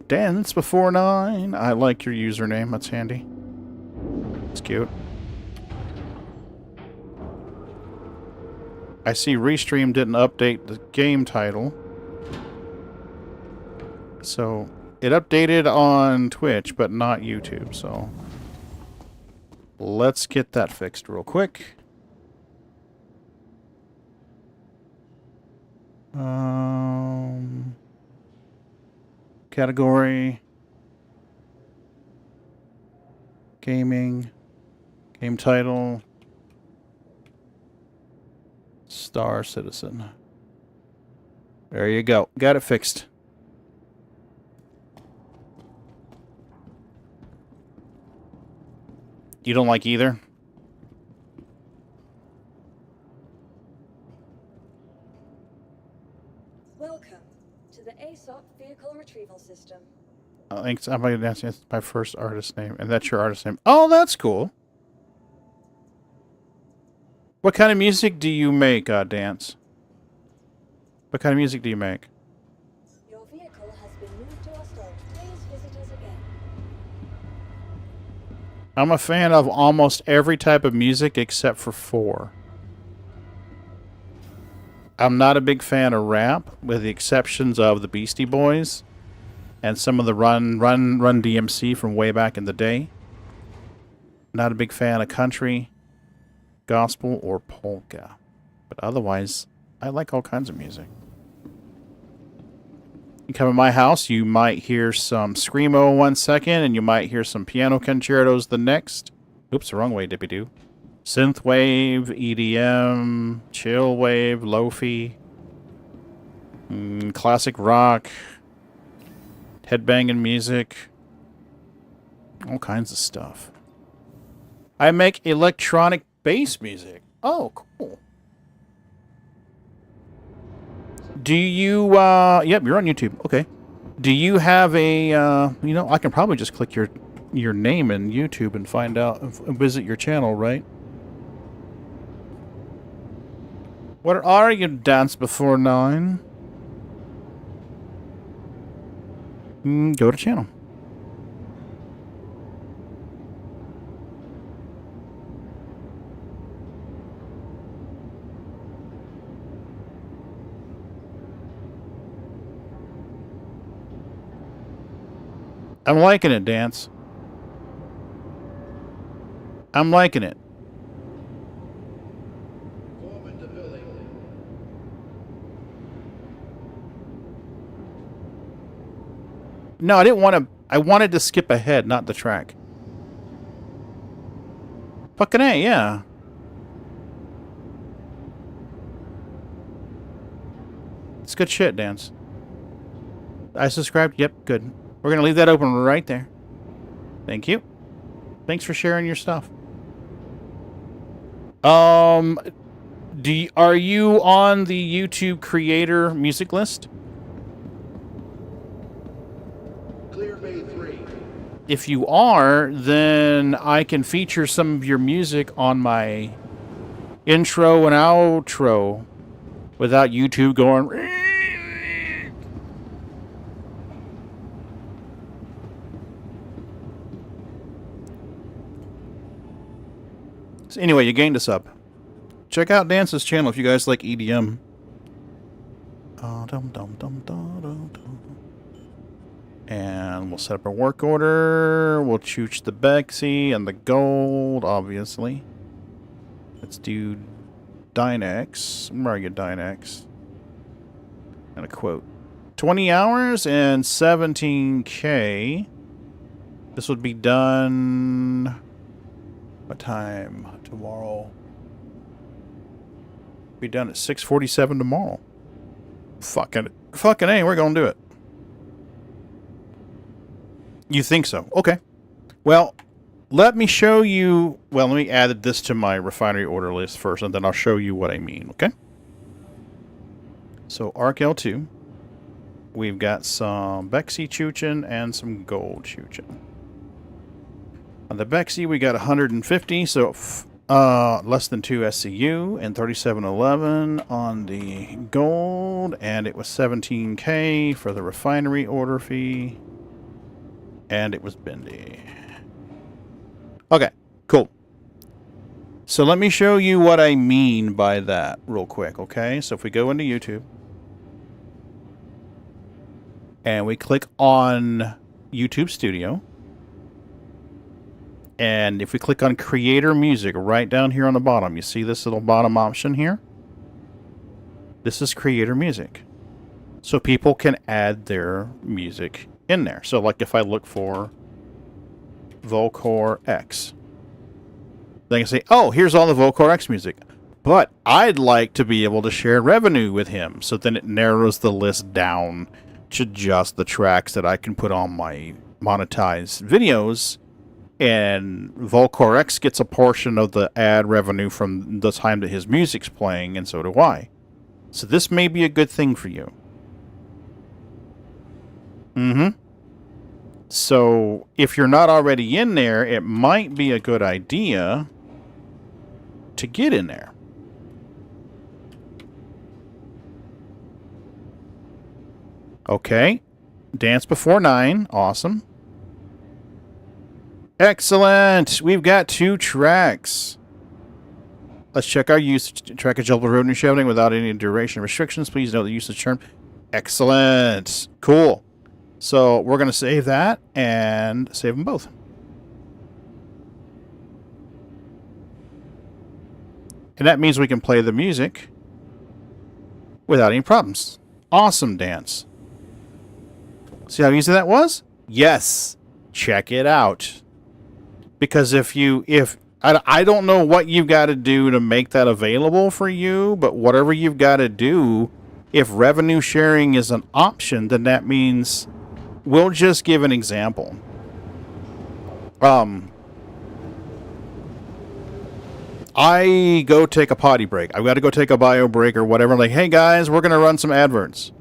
Dance before 9. I like your username. That's handy. It's cute. I see Restream didn't update the game title. So, it updated on Twitch, but not YouTube, so... Let's get that fixed real quick. Category. Gaming. Game title. Star Citizen. There you go. Got it fixed. You don't like either? Welcome to the ASOP Vehicle Retrieval System. Thanks. I'm going to ask you. That's my first artist name, and that's your artist name. Oh, that's cool. What kind of music do you make, Dance? What kind of music do you make? Your vehicle has been moved to our storage. Please visit us again. I'm a fan of almost every type of music except for 4. I'm not a big fan of rap, with the exceptions of the Beastie Boys and some of the Run DMC from way back in the day. Not a big fan of country, gospel, or polka. But otherwise, I like all kinds of music. You come to my house, you might hear some Screamo 1 second, and you might hear some piano concertos the next. Oops, the wrong way, dippy-doo. Synthwave, EDM, chill wave, lo-fi, classic rock, headbanging music, all kinds of stuff. I make electronic bass music. Oh, cool. Do you, yep, you're on YouTube. Okay. Do you have a, you know, I can probably just click your your name in YouTube and find out, visit your channel, right? What are you, Dance Before 9? Go to channel. I'm liking it, Dance. I'm liking it. No, I didn't want to. I wanted to skip ahead, not the track. Fucking A, yeah. It's good shit, Dance. I subscribed? Yep, good. We're going to leave that open right there. Thank you. Thanks for sharing your stuff. Are you on the YouTube creator music list? Clear Bay 3. If you are, then I can feature some of your music on my intro and outro without YouTube going... So anyway, you gained a sub. Check out Dance's channel if you guys like EDM. And we'll set up a work order. We'll chooch the Bexy and the gold, obviously. Let's do Dynex. Where are you, Dynex? And a quote. 20 hours and 17K. This would be done... What time? Tomorrow. Be done at 6:47 tomorrow. Fucking A, we're gonna do it. You think so? Okay. Well, let me show you... Well, let me add this to my refinery order list first, and then I'll show you what I mean, okay? So, ARC L2. We've got some Bexy Chuchin and some gold Chuchin. On the Bexy, we got 150, so less than 2 SCU, and 3711 on the gold, and it was 17K for the refinery order fee, and it was bendy. Okay, cool. So let me show you what I mean by that real quick, okay? So if we go into YouTube, and we click on YouTube Studio, and if we click on Creator Music right down here on the bottom, you see this little bottom option here? This is Creator Music. So people can add their music in there. So like if I look for Vulture X, they can say, oh, here's all the Vulture X music. But I'd like to be able to share revenue with him. So then it narrows the list down to just the tracks that I can put on my monetized videos. And Vulture X gets a portion of the ad revenue from the time that his music's playing, and so do I. So this may be a good thing for you. So if you're not already in there, it might be a good idea to get in there. Okay. Dance Before 9. Awesome. Excellent! We've got 2 tracks. Let's check our usage. Track of Jumble Road and Shouting without any duration restrictions. Please note the usage term. Excellent! Cool. So we're going to save that and save them both. And that means we can play the music without any problems. Awesome, Dance. See how easy that was? Yes. Check it out. Because I don't know what you've got to do to make that available for you, but whatever you've got to do, if revenue sharing is an option, then that means we'll just give an example. I go take a potty break. I've got to go take a bio break or whatever. Like, hey guys, we're going to run some adverts.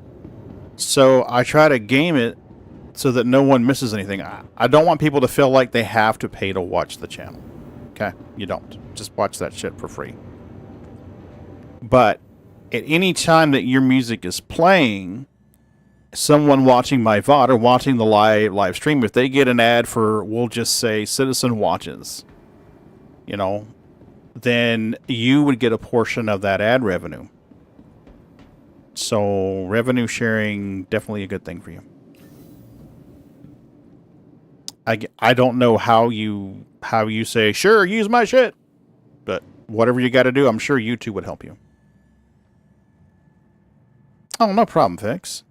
So I try to game it so that no one misses anything. I don't want people to feel like they have to pay to watch the channel. Okay? You don't. Just watch that shit for free. But at any time that your music is playing, someone watching my VOD or watching the live stream, if they get an ad for, we'll just say, Citizen Watches, you know, then you would get a portion of that ad revenue. So revenue sharing, definitely a good thing for you. I don't know how you say, sure, use my shit. But whatever you got to do, I'm sure YouTube would help you. Oh, no problem, Fix.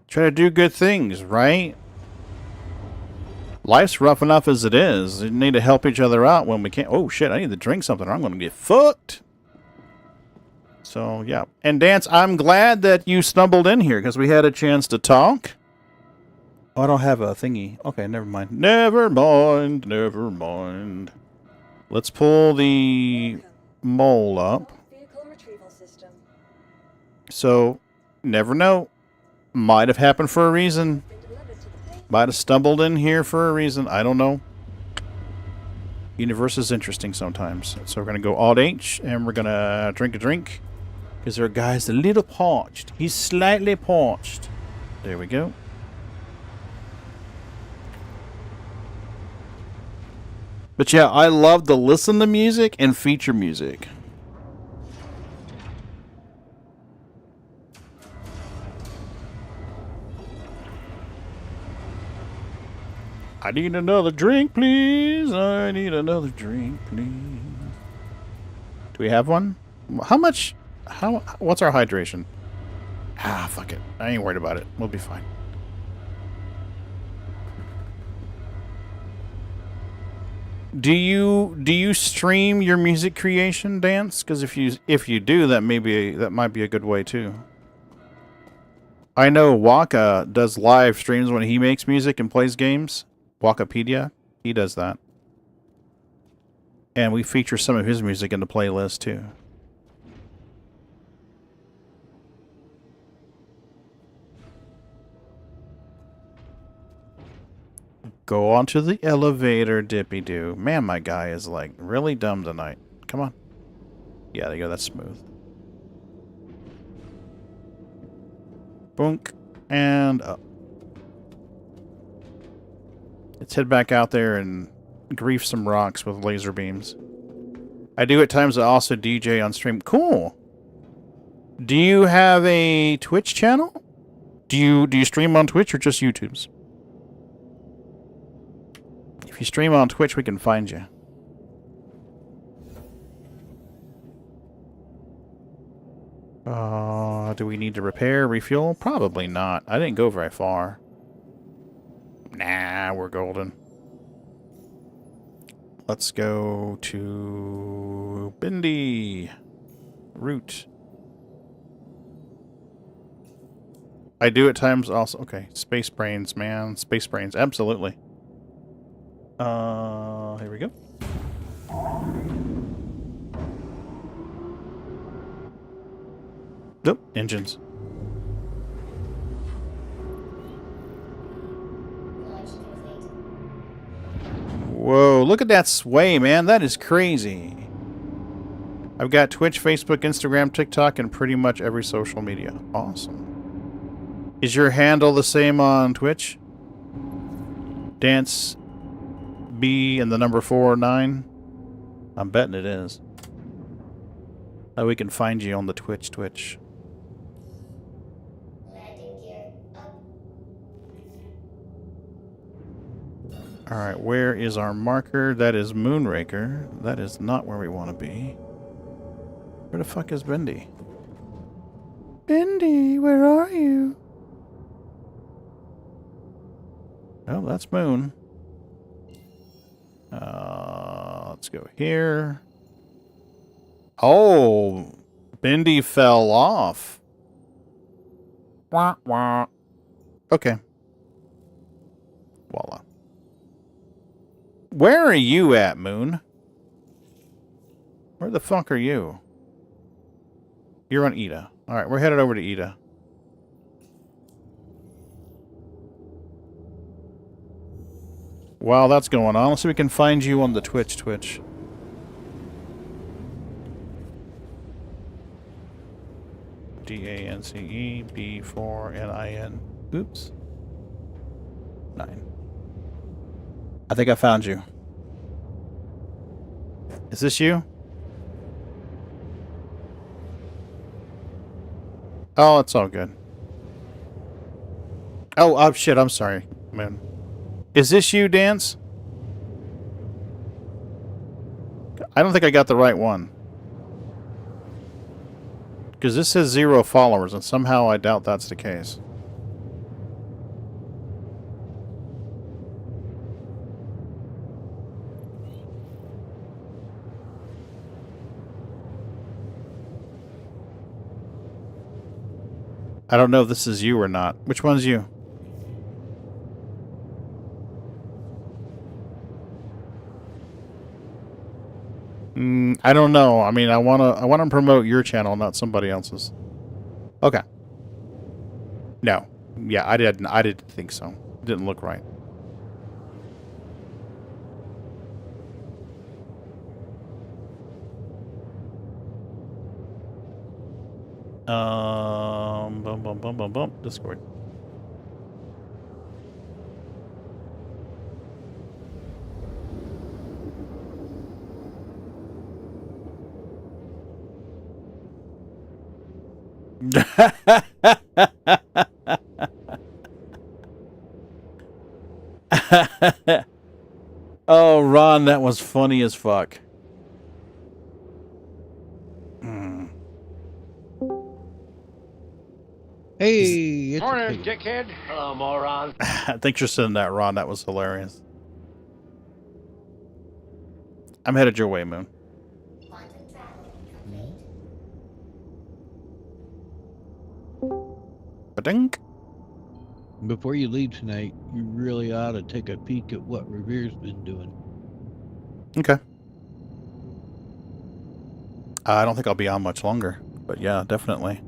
Try to do good things, right? Life's rough enough as it is. We need to help each other out when we can't. Oh, shit, I need to drink something or I'm going to get fucked. So, yeah. And, Dance, I'm glad that you stumbled in here because we had a chance to talk. Oh, I don't have a thingy. Okay, never mind. Never mind. Never mind. Let's pull the mole up. Vehicle retrieval system. So, never know. Might have happened for a reason. Might have stumbled in here for a reason. I don't know. Universe is interesting sometimes. So we're going to go Alt H and we're going to drink a drink. Because our guy's a little parched. He's slightly parched. There we go. But yeah, I love to listen to music and feature music. I need another drink, please. I need another drink, please. Do we have one? How much? What's our hydration? Ah, fuck it. I ain't worried about it. We'll be fine. Do you stream your music creation, Dance? Because if you do, that might be a good way too. I know Waka does live streams when he makes music and plays games. Wakapedia, he does that. And we feature some of his music in the playlist too. Go onto the elevator, Dippy-Doo. Man, my guy is like really dumb tonight. Come on. Yeah, there you go. That's smooth. Boonk. And up. Let's head back out there and grief some rocks with laser beams. I do at times also DJ on stream. Cool. Do you have a Twitch channel? Do you stream on Twitch or just YouTube's? If you stream on Twitch, we can find you. Do we need to repair, refuel? Probably not. I didn't go very far. Nah, we're golden. Let's go to Bindi. Route. I do at times also. Okay, space brains, man. Space brains, absolutely. Here we go. Nope, engines. Whoa, look at that sway, man. That is crazy. I've got Twitch, Facebook, Instagram, TikTok, and pretty much every social media. Awesome. Is your handle the same on Twitch? Dance B and the number 49? I'm betting it is. That we can find you on the Twitch. Landing gear up. Alright, where is our marker? That is Moonraker. That is not where we want to be. Where the fuck is Bendy? Bendy, where are you? Oh, that's Moon. Let's go here. Oh, Bendy fell off. Wah, wah. Okay. Voila. Where are you at, Moon? Where the fuck are you? You're on Ida. Alright, we're headed over to Ida. While that's going on, let's see if we can find you on the Twitch. DANCEB4NIN. Oops. 9. I think I found you. Is this you? Oh, it's all good. Oh, shit, I'm sorry, man. Is this you, Dance? I don't think I got the right one. Because this says 0 followers, and somehow I doubt that's the case. I don't know if this is you or not. Which one's you? I don't know. I mean, I wanna promote your channel, not somebody else's. Okay. No. Yeah, I didn't think so. It didn't look right. Discord. Oh, Ron, that was funny as fuck. Hey, it's Morning, dickhead. Hello, moron. Thanks for sending that, Ron. That was hilarious. I'm headed your way, Moon. Ba-dink. Before you leave tonight, you really ought to take a peek at what Revere's been doing. Okay. I don't think I'll be on much longer, but yeah, definitely.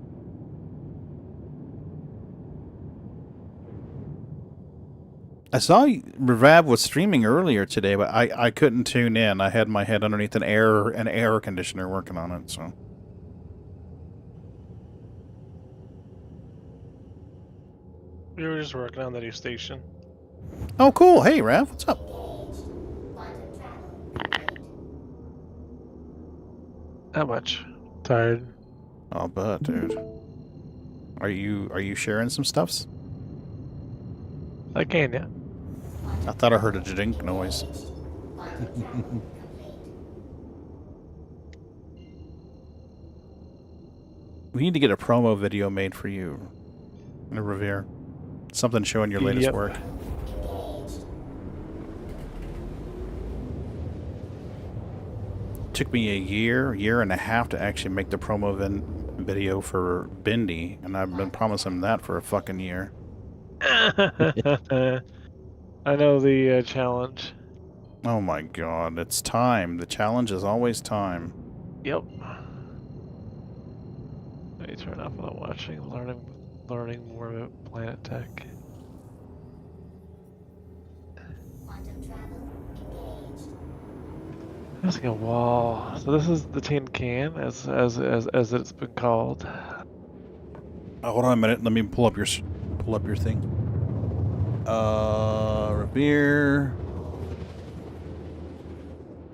I saw Revav was streaming earlier today, but I couldn't tune in. I had my head underneath an air conditioner working on it, so. We were just working on the new station. Oh, cool. Hey, Rav, what's up? How much? Tired. I'll bet, dude. Are you sharing some stuffs? I can, yeah. I thought I heard a jink noise. We need to get a promo video made for you, Revere. Something showing your latest work. Took me a year and a half to actually make the promo video for Bendy, and I've been promising that for a fucking year. I know the challenge. Oh my god, it's time. The challenge is always time. Yep. Let me turn off without watching. Learning more about planet tech. Using a wall. So this is the tin can, as it's been called. Oh, hold on a minute. Let me pull up your thing. Revere.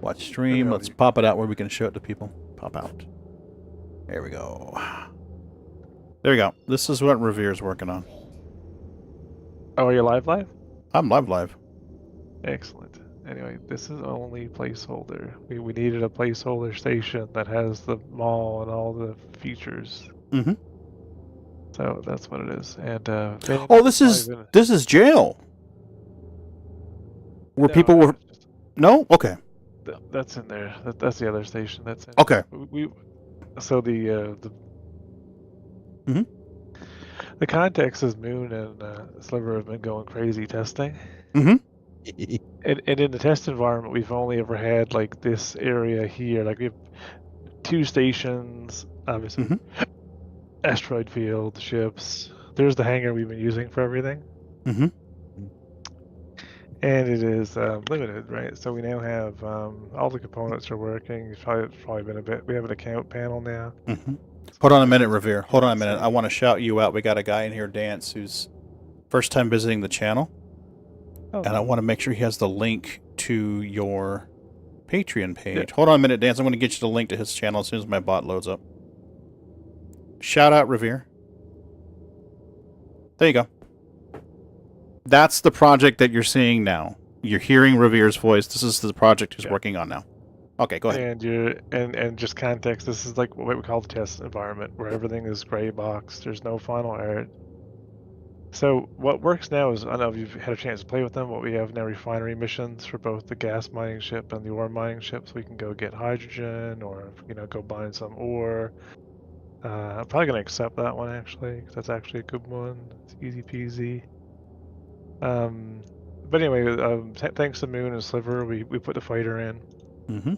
Watch stream. Let's pop it out where we can show it to people. Pop out. There we go. There we go. This is what Revere's working on. Oh, are you live? I'm live. Excellent. Anyway, this is only placeholder. We needed a placeholder station that has the mall and all the features. Mm-hmm. So that's what it is. And oh, this is jail. Where people were. No? Okay. That's in there. That's the other station. That's in. Okay. So the mm-hmm. The context is Moon and Sliver have been going crazy testing. Mm-hmm. And in the test environment, we've only ever had like this area here. Like we have 2 stations, obviously. Mm-hmm. Asteroid field, ships. There's the hangar we've been using for everything. Mm-hmm. And it is limited, right? So we now have all the components are working. It's probably been a bit. We have an account panel now. Mm-hmm. Hold on a minute, Revere. Hold on a minute. I want to shout you out. We got a guy in here, Dance, who's first time visiting the channel. Oh. And I want to make sure he has the link to your Patreon page. Yeah. Hold on a minute, Dance. I'm going to get you the link to his channel as soon as my bot loads up. Shout out, Revere. There you go. That's the project that you're seeing now. You're hearing Revere's voice. This is the project he's working on now. Okay, go ahead. And just context. This is like what we call the test environment, where everything is gray box. There's no final art. So what works now is, I don't know if you've had a chance to play with them, but we have now refinery missions for both the gas mining ship and the ore mining ship, so we can go get hydrogen or go mine some ore. I'm probably gonna accept that one actually, because that's actually a good one. It's easy peasy. But anyway, thanks to Moon and Sliver, we put the fighter in. Mm-hmm.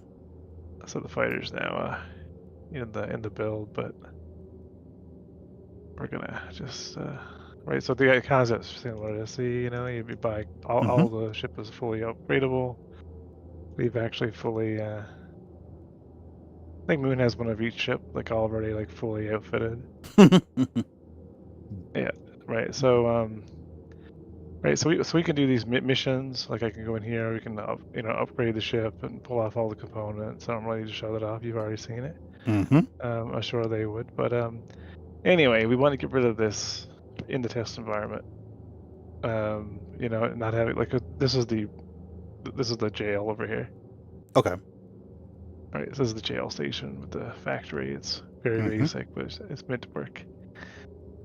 So the fighter's now in the build, but we're gonna just right. So the concept's similar to see. You buy all the ship is fully upgradable. We've actually fully. I think Moon has one of each ship, like already like fully outfitted. Yeah. Right. So right. So we can do these missions. Like I can go in here. We can upgrade the ship and pull off all the components. I don't really need to show that off. You've already seen it. Mm-hmm. I'm sure they would. But anyway, we want to get rid of this in the test environment. Not having this is the jail over here. Okay. All right, this is the jail station with the factory. It's very basic, but it's meant to work.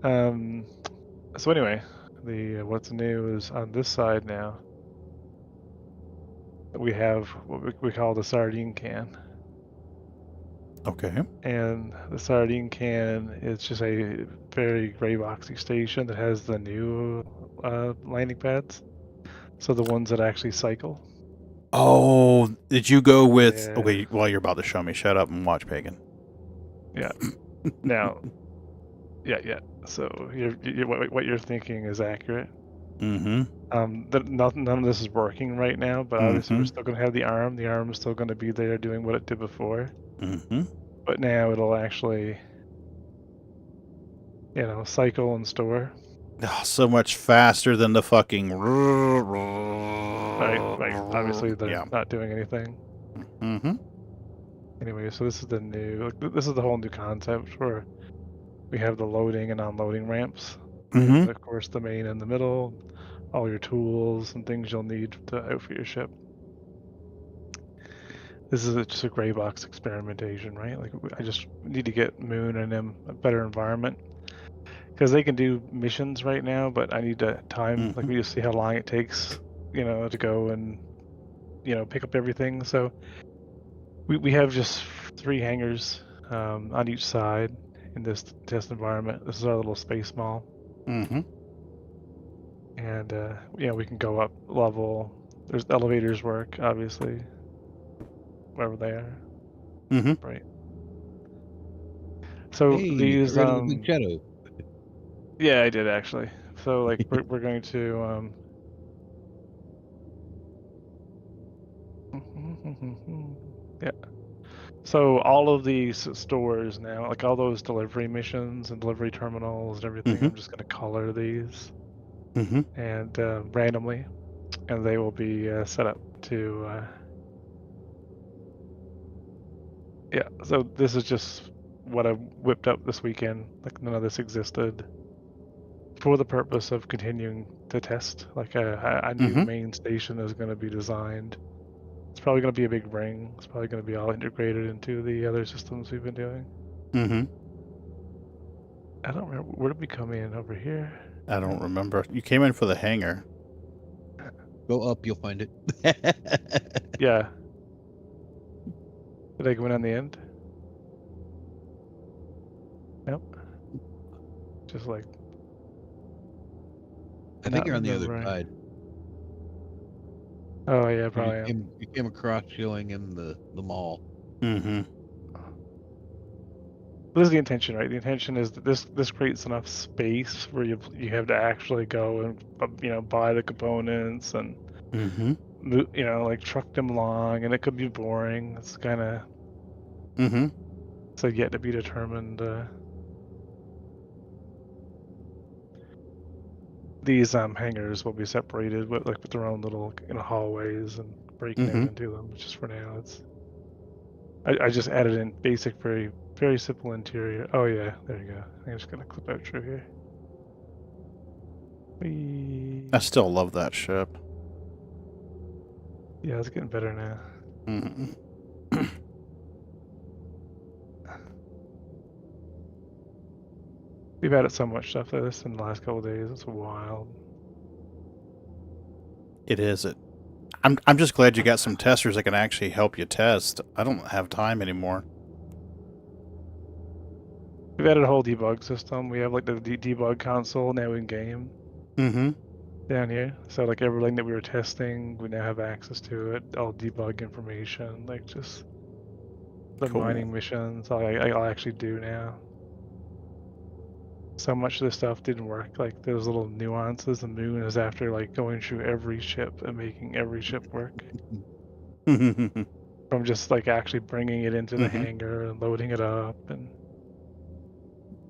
So anyway, the what's new is on this side now. We have what we call the sardine can. Okay. And the sardine can is just a very gray boxy station that has the new landing pads. So the ones that actually cycle. Oh, did you go with... Yeah. Okay, well, you're about to show me. Shut up and watch, Pagan. Yeah. Now, yeah. So what you're thinking is accurate. Mm-hmm. None of this is working right now, but obviously we're still going to have the arm. The arm is still going to be there doing what it did before. Mm-hmm. But now it'll actually, cycle and store. Oh, so much faster than the fucking... Right. Obviously, they're not doing anything. Mm-hmm. Anyway, so this is the new... This is the whole new concept where we have the loading and unloading ramps. Mm-hmm. And of course, the main in the middle, all your tools and things you'll need to outfit your ship. This is just a gray box experimentation, right? Like, I just need to get Moon and them a better environment. Because they can do missions right now, but I need to time, like, we just see how long it takes, to go and, pick up everything. So we have just 3 hangars on each side in this test environment. This is our little space mall. Mm-hmm. And, we can go up level. There's elevators work, obviously, wherever they are. Mm-hmm. Right. So hey, these... get rid of the big shadow. Yeah, I did actually. So like we're going to yeah. So all of these stores now, like all those delivery missions and delivery terminals and everything, I'm just going to color these and randomly, and they will be set up to. Yeah. So this is just what I whipped up this weekend. Like none of this existed. For the purpose of continuing to test, like a new main station is going to be designed. It's probably going to be a big ring. It's probably going to be all integrated into the other systems we've been doing. I don't remember. Where did we come in? Over here? I don't remember. You came in for the hangar. Go up, you'll find it. Yeah. Did I go in on the end? Nope. Just like... I think you're on the other side. Oh yeah, probably. You came across going in the mall. Mm-hmm. This is the intention, right? The intention is that this creates enough space where you have to actually go and buy the components and Mm-hmm. you know, like truck them along, and it could be boring. It's kind of Mm-hmm. so yet to be determined. These hangars will be separated with with their own little hallways and breaking out Mm-hmm. into them. Just for now, I just added in basic, very simple interior. Oh yeah, there you go. I'm just gonna clip out through here. I still love that ship. Yeah, it's getting better now. Mm-hmm. We've added so much stuff to this in the last couple of days. It's wild. It is. I'm just glad you got some testers that can actually help you test. I don't have time anymore. We've added a whole debug system. We have like the debug console now in game. Mm-hmm. Down here. So like everything that we were testing, we now have access to it. All debug information, like just the Cool. mining missions. I'll actually do now. So much of this stuff didn't work. Like those little nuances. The moon is after like going through every ship and making every ship work. From just like actually bringing it into the hangar and loading it up, and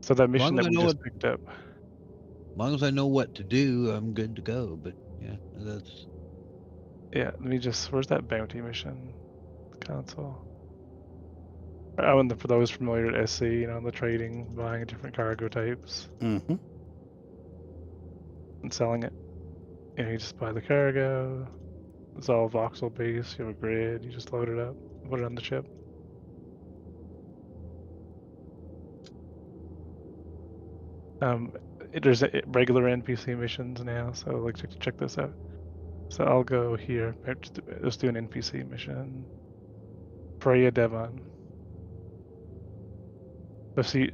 so that mission that we just picked up. As long as I know what to do, I'm good to go. But yeah, that's. Yeah, let me just. Where's that bounty mission console? Oh, and for those familiar with SC, you know, the trading, buying different cargo types, Mm-hmm. and selling it. You know, you just buy the cargo. It's all voxel based. You have a grid. You just load it up, put it on the ship. There's regular NPC missions now, so like check this out. So I'll go here. Let's do an NPC mission. Freya Devon.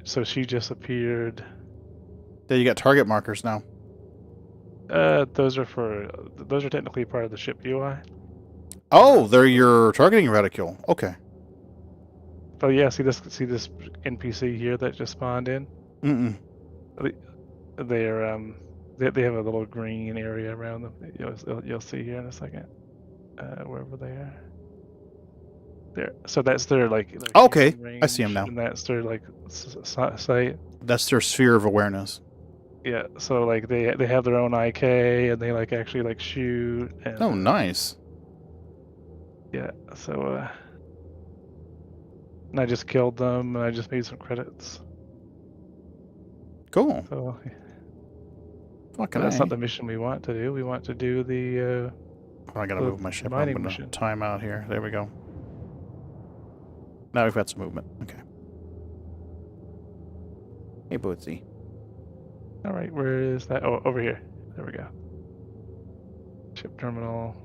So she just appeared. Yeah, you got target markers now. Those are technically part of the ship UI. Oh, they're your targeting reticule. Okay. Oh yeah, see this NPC here that just spawned in. Mm-mm. They're they have a little green area around them. You'll see here in a second. Wherever they are. There. So that's their like. Okay, I see them now. And that's their like site. That's their sphere of awareness. Yeah. So like they have their own IK and they like actually like shoot. And, oh, nice. Yeah. So and I just killed them and I just made some credits. Cool. So. That's not the mission we want to do. We want to do the. I gotta move my ship. I'm gonna time out here. There we go. Now we've got some movement. Okay. Hey, Bootsy. All right, where is that? Oh, over here. There we go. Ship terminal.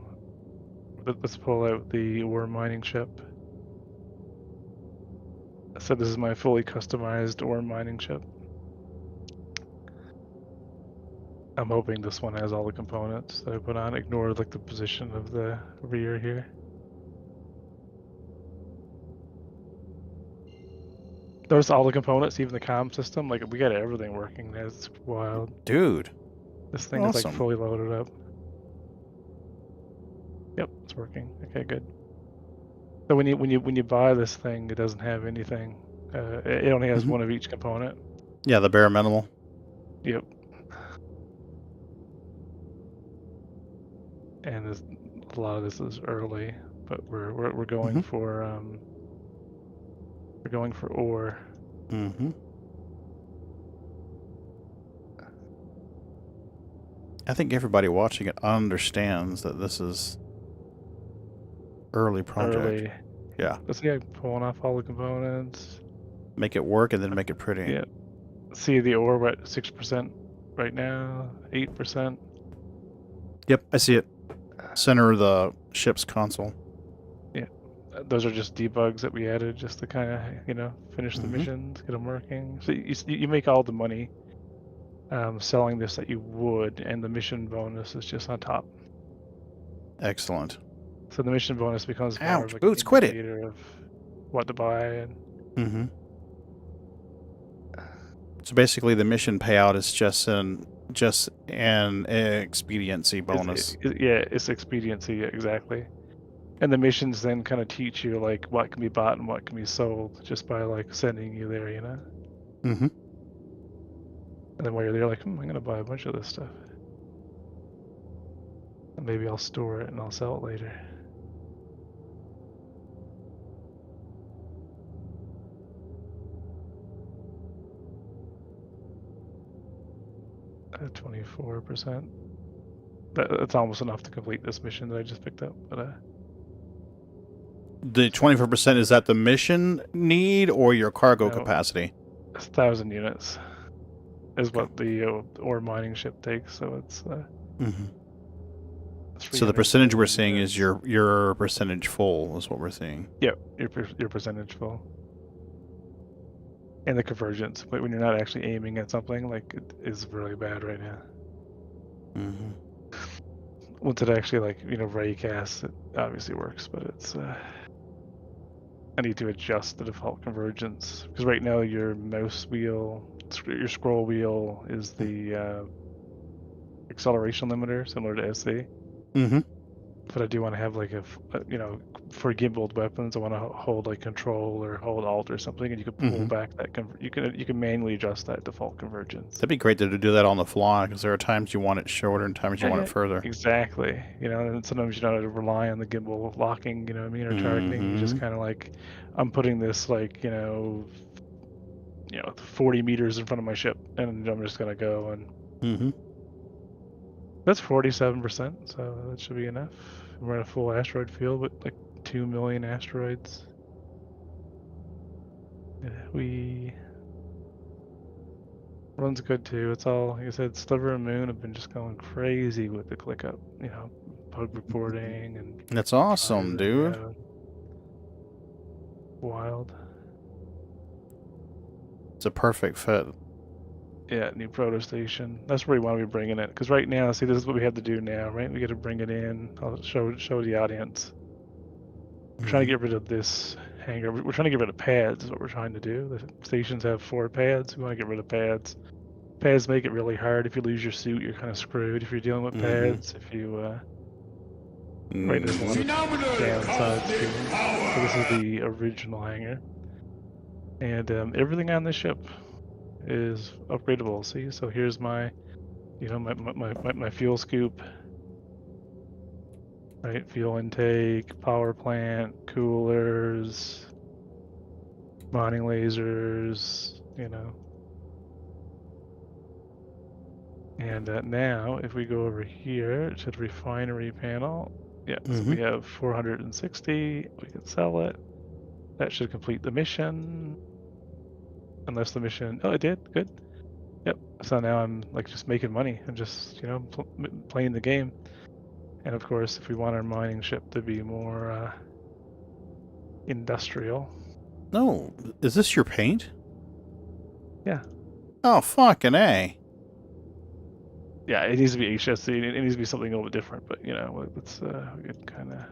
Let's pull out the ore mining ship. So this is my fully customized ore mining ship. I'm hoping this one has all the components that I put on. Ignore like the position of the rear here. Notice all the components, even the comm system. Like we got everything working. It's wild, dude. This thing is like fully loaded up. Yep, it's working. Okay, good. So when you buy this thing, it doesn't have anything. It only has one of each component. Yeah, the bare minimal. Yep. And a lot of this is early, but we're going for ore. Mm-hmm. I think everybody watching it understands that this is early project. Early. Yeah. Let's get pulling off all the components. Make it work and then make it pretty. Yeah. See the ore, we're at 6% right now, 8%. Yep, I see it. Center of the ship's console. Yeah. Those are just debugs that we added just to kind of, finish the missions, get them working. So you make all the money selling this that you would, and the mission bonus is just on top. Excellent. So the mission bonus becomes more of Boots, quit it. Of what to buy. And So basically the mission payout is just an just an expediency bonus. It's expediency, exactly. And the missions then kind of teach you like what can be bought and what can be sold just by like sending you there, you know. Mm-hmm. And then while you're there, like, I'm gonna buy a bunch of this stuff, and maybe I'll store it and I'll sell it later. 24%. That's almost enough to complete this mission that I just picked up. But the 24%, is that the mission need or your cargo No. capacity? 1,000 units is what the ore mining ship takes. So it's. So the percentage we're seeing is your percentage full is what we're seeing. Yep, your percentage full. And the convergence, but when you're not actually aiming at something, like it is really bad right now. Mm-hmm. Once it actually like raycasts, it obviously works, but it's I need to adjust the default convergence because right now your mouse wheel, your scroll wheel is the acceleration limiter, similar to SC. Mm-hmm. But I do want to have like for gimbaled weapons, I want to hold like control or hold alt or something, and you can pull back that. You can manually adjust that default convergence. That'd be great to do that on the fly because there are times you want it shorter and times you want it further. Exactly. And sometimes you don't rely on the gimbal locking. You know what I mean, or targeting. You just kind of like, I'm putting this like 40 meters in front of my ship, and I'm just gonna go and. Mm-hmm. That's 47%, so that should be enough. We're in a full asteroid field with like 2 million asteroids. We runs good too. It's all, like I said, Sliver and Moon have been just going crazy with the ClickUp, bug reporting and. That's awesome, dude. Wild. It's a perfect fit. Yeah, new proto station. That's where we want to be bringing it. Because right now, see, this is what we have to do now, right? We got to bring it in. I'll show the audience. We're trying to get rid of this hangar. We're trying to get rid of pads is what we're trying to do. The stations have 4 pads. We want to get rid of pads. Pads make it really hard. If you lose your suit, you're kind of screwed. If you're dealing with pads, if you... Right, there's a lot of downsides to it. So this is the original hangar. And everything on this ship is upgradable. See, so here's my my fuel scoop, right? Fuel intake, power plant, coolers, mining lasers, and now if we go over here to the refinery panel, so we have 460. We can sell it. That should complete the mission. Unless the mission, it did, good. Yep. So now I'm like just making money and just playing the game. And of course, if we want our mining ship to be more industrial. No, is this your paint? Yeah. Oh, fucking A. Yeah, it needs to be HSC. It needs to be something a little bit different, but it's we could kind of.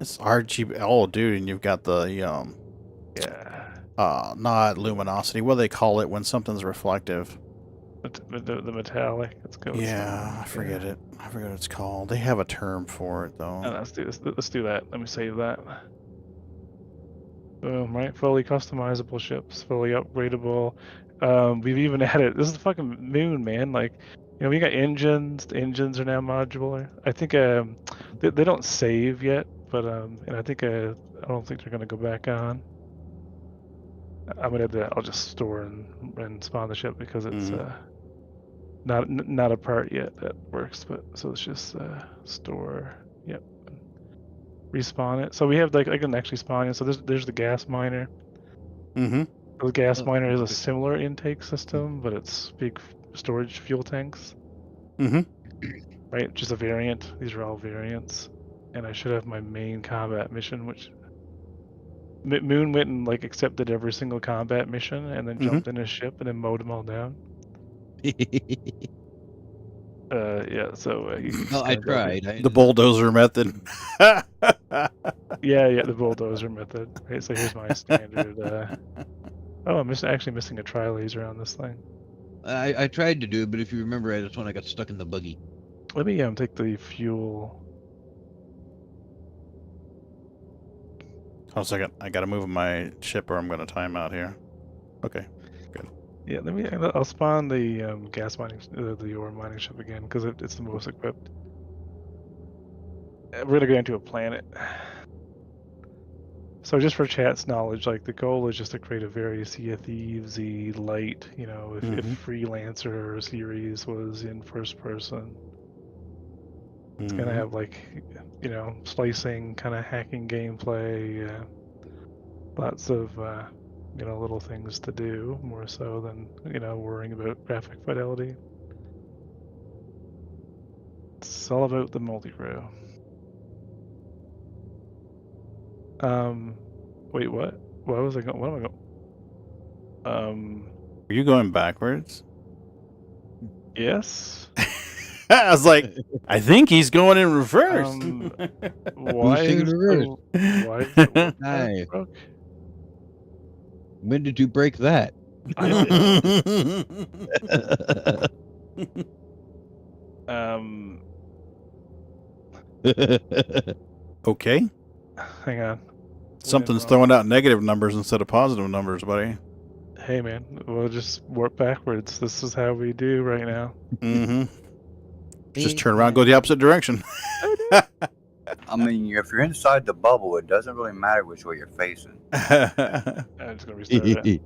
It's RGB. Oh, dude, and you've got the Yeah. not luminosity. What do they call it when something's reflective? The metallic. Let's go. Yeah, I forget it. I forget what it's called. They have a term for it though. Let's do that. Let me save that. Boom. Right. Fully customizable ships. Fully upgradable. We've even added. This is the fucking Moon, man. Like, we got engines. The engines are now modular. I think they don't save yet, but and I think I don't think they're gonna go back on. I'm gonna do that. I'll just store and spawn the ship because it's not a part yet that works. But so it's just store. Yep. Respawn it. So we have I can actually spawn it. So there's the gas miner. The gas miner is a similar intake system, but it's big storage fuel tanks. Right, just a variant. These are all variants, and I should have my main combat mission, which. Moon went and accepted every single combat mission and then jumped in his ship and then mowed them all down. Yeah, so I tried. The bulldozer method. yeah, the bulldozer method. Right, so here's my standard. Oh, I'm actually missing a tri-laser on this thing. I tried to do it, but if you remember, that's when I got stuck in the buggy. Let me take the fuel. Hold on a second. I gotta move my ship or I'm gonna time out here. Okay, good. Yeah, I'll spawn the gas mining, the ore mining ship again because it's the most equipped. We're gonna go into a planet. So just for chat's knowledge, like the goal is just to create a very Sea of Thieves-y light. You know, if Freelancer series was in first person, it's gonna have like, you know, slicing, kind of hacking gameplay, lots of you know, little things to do more so than, you know, worrying about graphic fidelity. It's all about the multi-crew. Wait, what? Why was I going? What am I going? Are you going backwards? Yes. I was like, I think he's going in reverse. Why Who's is reverse? why is the warp Hi. drive broke? When did you break that? I did. Okay. Hang on. Something's throwing out negative numbers instead of positive numbers, buddy. Hey man, we'll just warp backwards. This is how we do right now. Just turn around and go the opposite direction. I mean, if you're inside the bubble, it doesn't really matter which way you're facing. I'm just gonna restart it.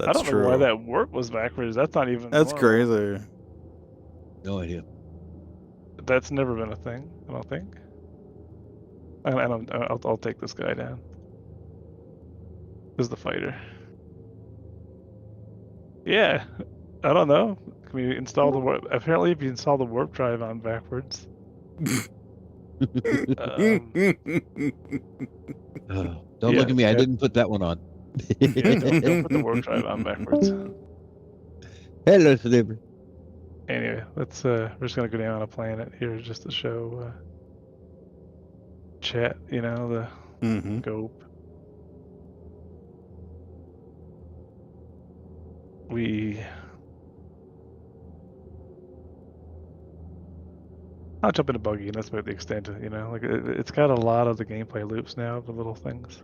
I don't true. know why that warp was backwards. That's not even. That's normal. crazy. No idea. That's never been a thing. I don't think. I'll take this guy down. This is the fighter. Yeah, I don't know. Can we install the warp? Apparently, if you install the warp drive on backwards. Don't look at me. I didn't put that one on. Don't put the warp drive on backwards. Hello, Slipper. Anyway, let's. We're just gonna go down on a planet here just to show chat. You know the scope. I'll jump in a buggy, and that's about the extent of, you know, like it's got a lot of the gameplay loops now, the little things.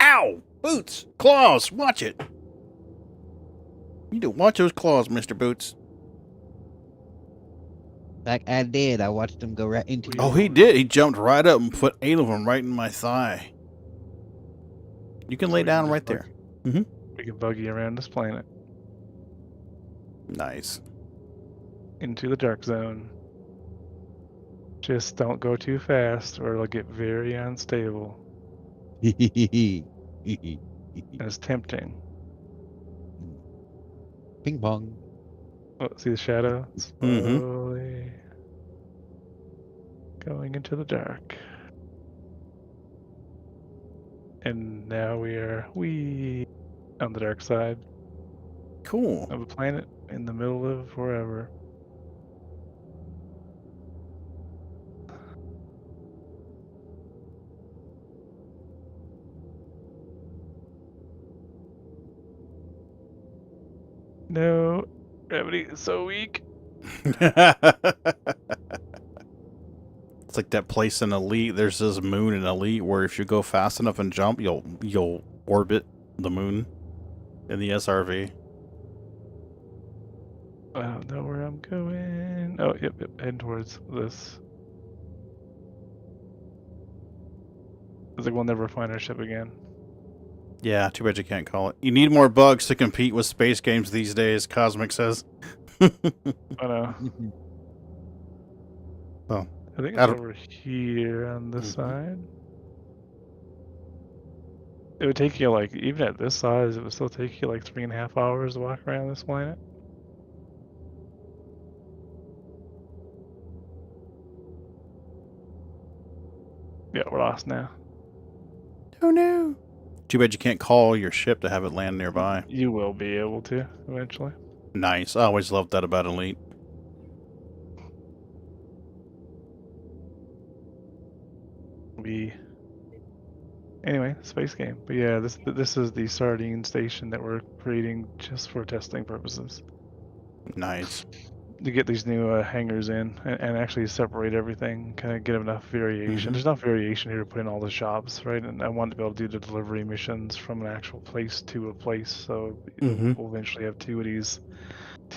Ow! Boots! Claws! Watch it! You need to watch those claws, Mr. Boots. Like I did. I watched him go right into. Oh, he did. He jumped right up and put 8 of them right in my thigh. You can lay down right there. We can buggy around this planet. Nice. Into the dark zone. Just don't go too fast or it'll get very unstable. It's tempting. Ping pong. Oh, see the shadow? Slowly going into the dark. And now we are on the dark side. Cool. Of a planet in the middle of wherever. No, gravity is so weak. It's like that place in Elite. There's this moon in Elite where if you go fast enough and jump, you'll orbit the moon in the SRV. I don't know where I'm going. Oh, yep, heading towards this. It's like we'll never find our ship again. Yeah, too bad you can't call it. You need more bugs to compete with space games these days, Cosmic says. I know. Oh, I think it's over here on this side. It would take you like, even at this size, it would still take you like 3.5 hours to walk around this planet. Yeah, we're lost now. Oh no. Too bad you can't call your ship to have it land nearby. You will be able to, eventually. Nice. I always loved that about Elite. Anyway, space game. But yeah, this is the sardine station that we're creating just for testing purposes. Nice. To get these new hangars in and actually separate everything, kind of get enough variation. There's enough variation here to put in all the shops, right? And I want to be able to do the delivery missions from an actual place to a place. So we'll eventually have two of these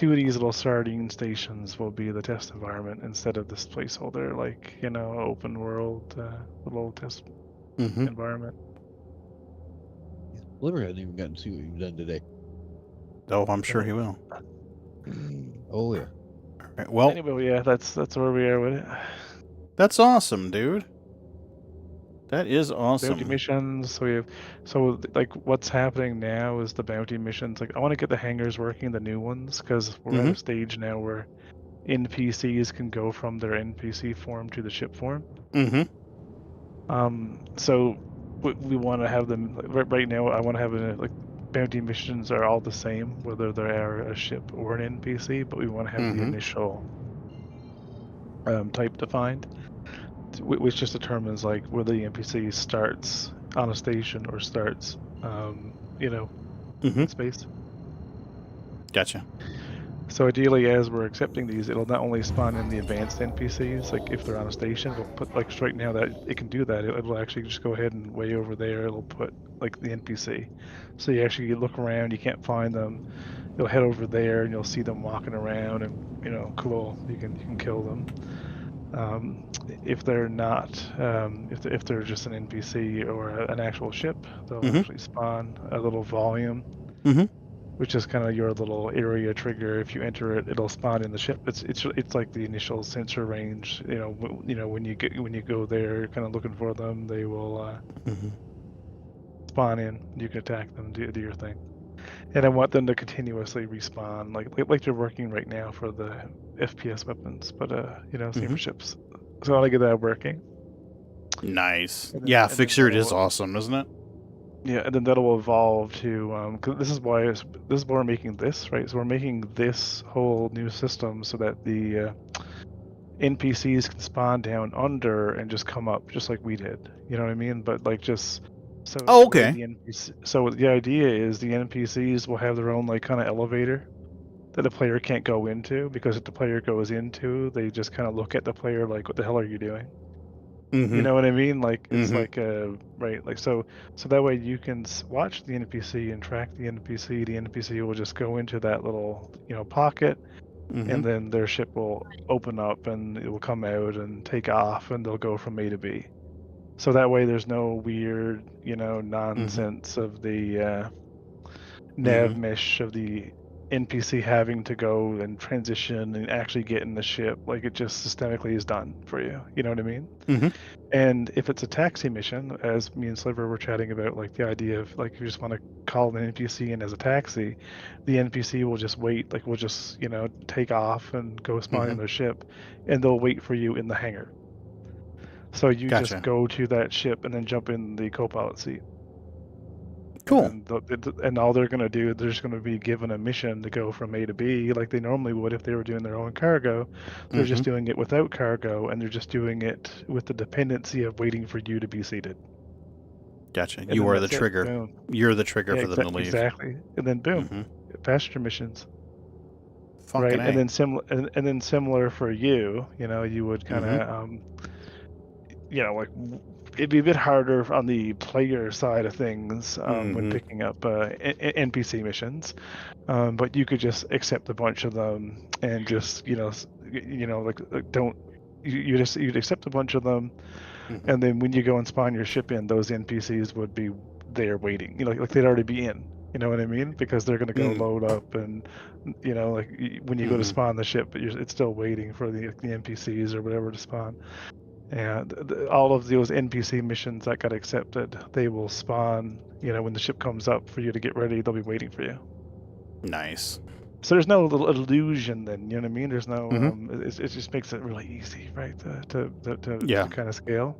little sardine stations will be the test environment instead of this placeholder, like, you know, open world little test environment. Liver hasn't even gotten to see what you've done today. Oh, I'm sure he will. Oh yeah. All right, well, anyway, yeah, that's where we are with it. That's awesome, dude. That is awesome. Bounty missions. So like what's happening now is the bounty missions. Like I want to get the hangars working, the new ones, because we're at a stage now where NPCs can go from their NPC form to the ship form. So we want to have them right now. I want to have like bounty missions are all the same, whether they are a ship or an NPC, but we want to have the initial type defined, which just determines like whether the NPC starts on a station or starts, you know, in space. Gotcha. So ideally, as we're accepting these, it'll not only spawn in the advanced NPCs, like if they're on a station, it'll put, like right now that it can do that, it'll actually just go ahead and way over there, it'll put like the NPC. So you actually look around, you can't find them, you'll head over there and you'll see them walking around and, you know, cool, you can kill them. If they're not, if they're just an NPC or an actual ship, they'll actually spawn a little volume, which is kind of your little area trigger. If you enter it, it'll spawn in the ship. It's like the initial sensor range. You know when you go there, you're kind of looking for them. They will spawn in. You can attack them, do your thing. And I want them to continuously respawn, like they're working right now for the FPS weapons, but you know, same for ships. So I want to get that working. Nice. Yeah, Fixer it is awesome, isn't it? Yeah, and then that'll evolve to cause this is why we're making this, right? So we're making this whole new system so that the NPCs can spawn down under and just come up, just like we did. You know what I mean? But like just. So okay. So the idea is the NPCs will have their own like kind of elevator that the player can't go into, because if the player goes into, they just kind of look at the player like, "What the hell are you doing?" You know what I mean? Like it's like right, like so that way you can watch the NPC and track the NPC. The NPC will just go into that little, you know, pocket, and then their ship will open up and it will come out and take off, and they'll go from A to B. So that way there's no weird, you know, nonsense of the nav mesh of the NPC having to go and transition and actually get in the ship. Like it just systemically is done for you. You know what I mean? And if it's a taxi mission, as me and Sliver were chatting about, like the idea of like you just want to call an NPC in as a taxi, the NPC will just wait, like we'll just, you know, take off and go spawn in their ship, and they'll wait for you in the hangar. So you just go to that ship and then jump in the co-pilot seat. Cool. And all they're going to do, they're just going to be given a mission to go from A to B like they normally would if they were doing their own cargo. They're just doing it without cargo, and they're just doing it with the dependency of waiting for you to be seated. Gotcha. You are the trigger. You're the trigger for them to leave. Exactly. And then boom, passenger missions. Fucking right. And then similar for you, you know, you would kind of you know, like it'd be a bit harder on the player side of things when picking up NPC missions, but you could just accept a bunch of them and just like don't you'd accept a bunch of them, and then when you go and spawn your ship in, those NPCs would be there waiting. You know, like they'd already be in. You know what I mean? Because they're going to go load up, and you know, like when you go to spawn the ship, it's still waiting for the NPCs or whatever to spawn. And all of those NPC missions that got accepted, they will spawn, you know, when the ship comes up for you to get ready, they'll be waiting for you. Nice. So there's no little illusion then, you know what I mean? There's no, it just makes it really easy, right, to kind of scale.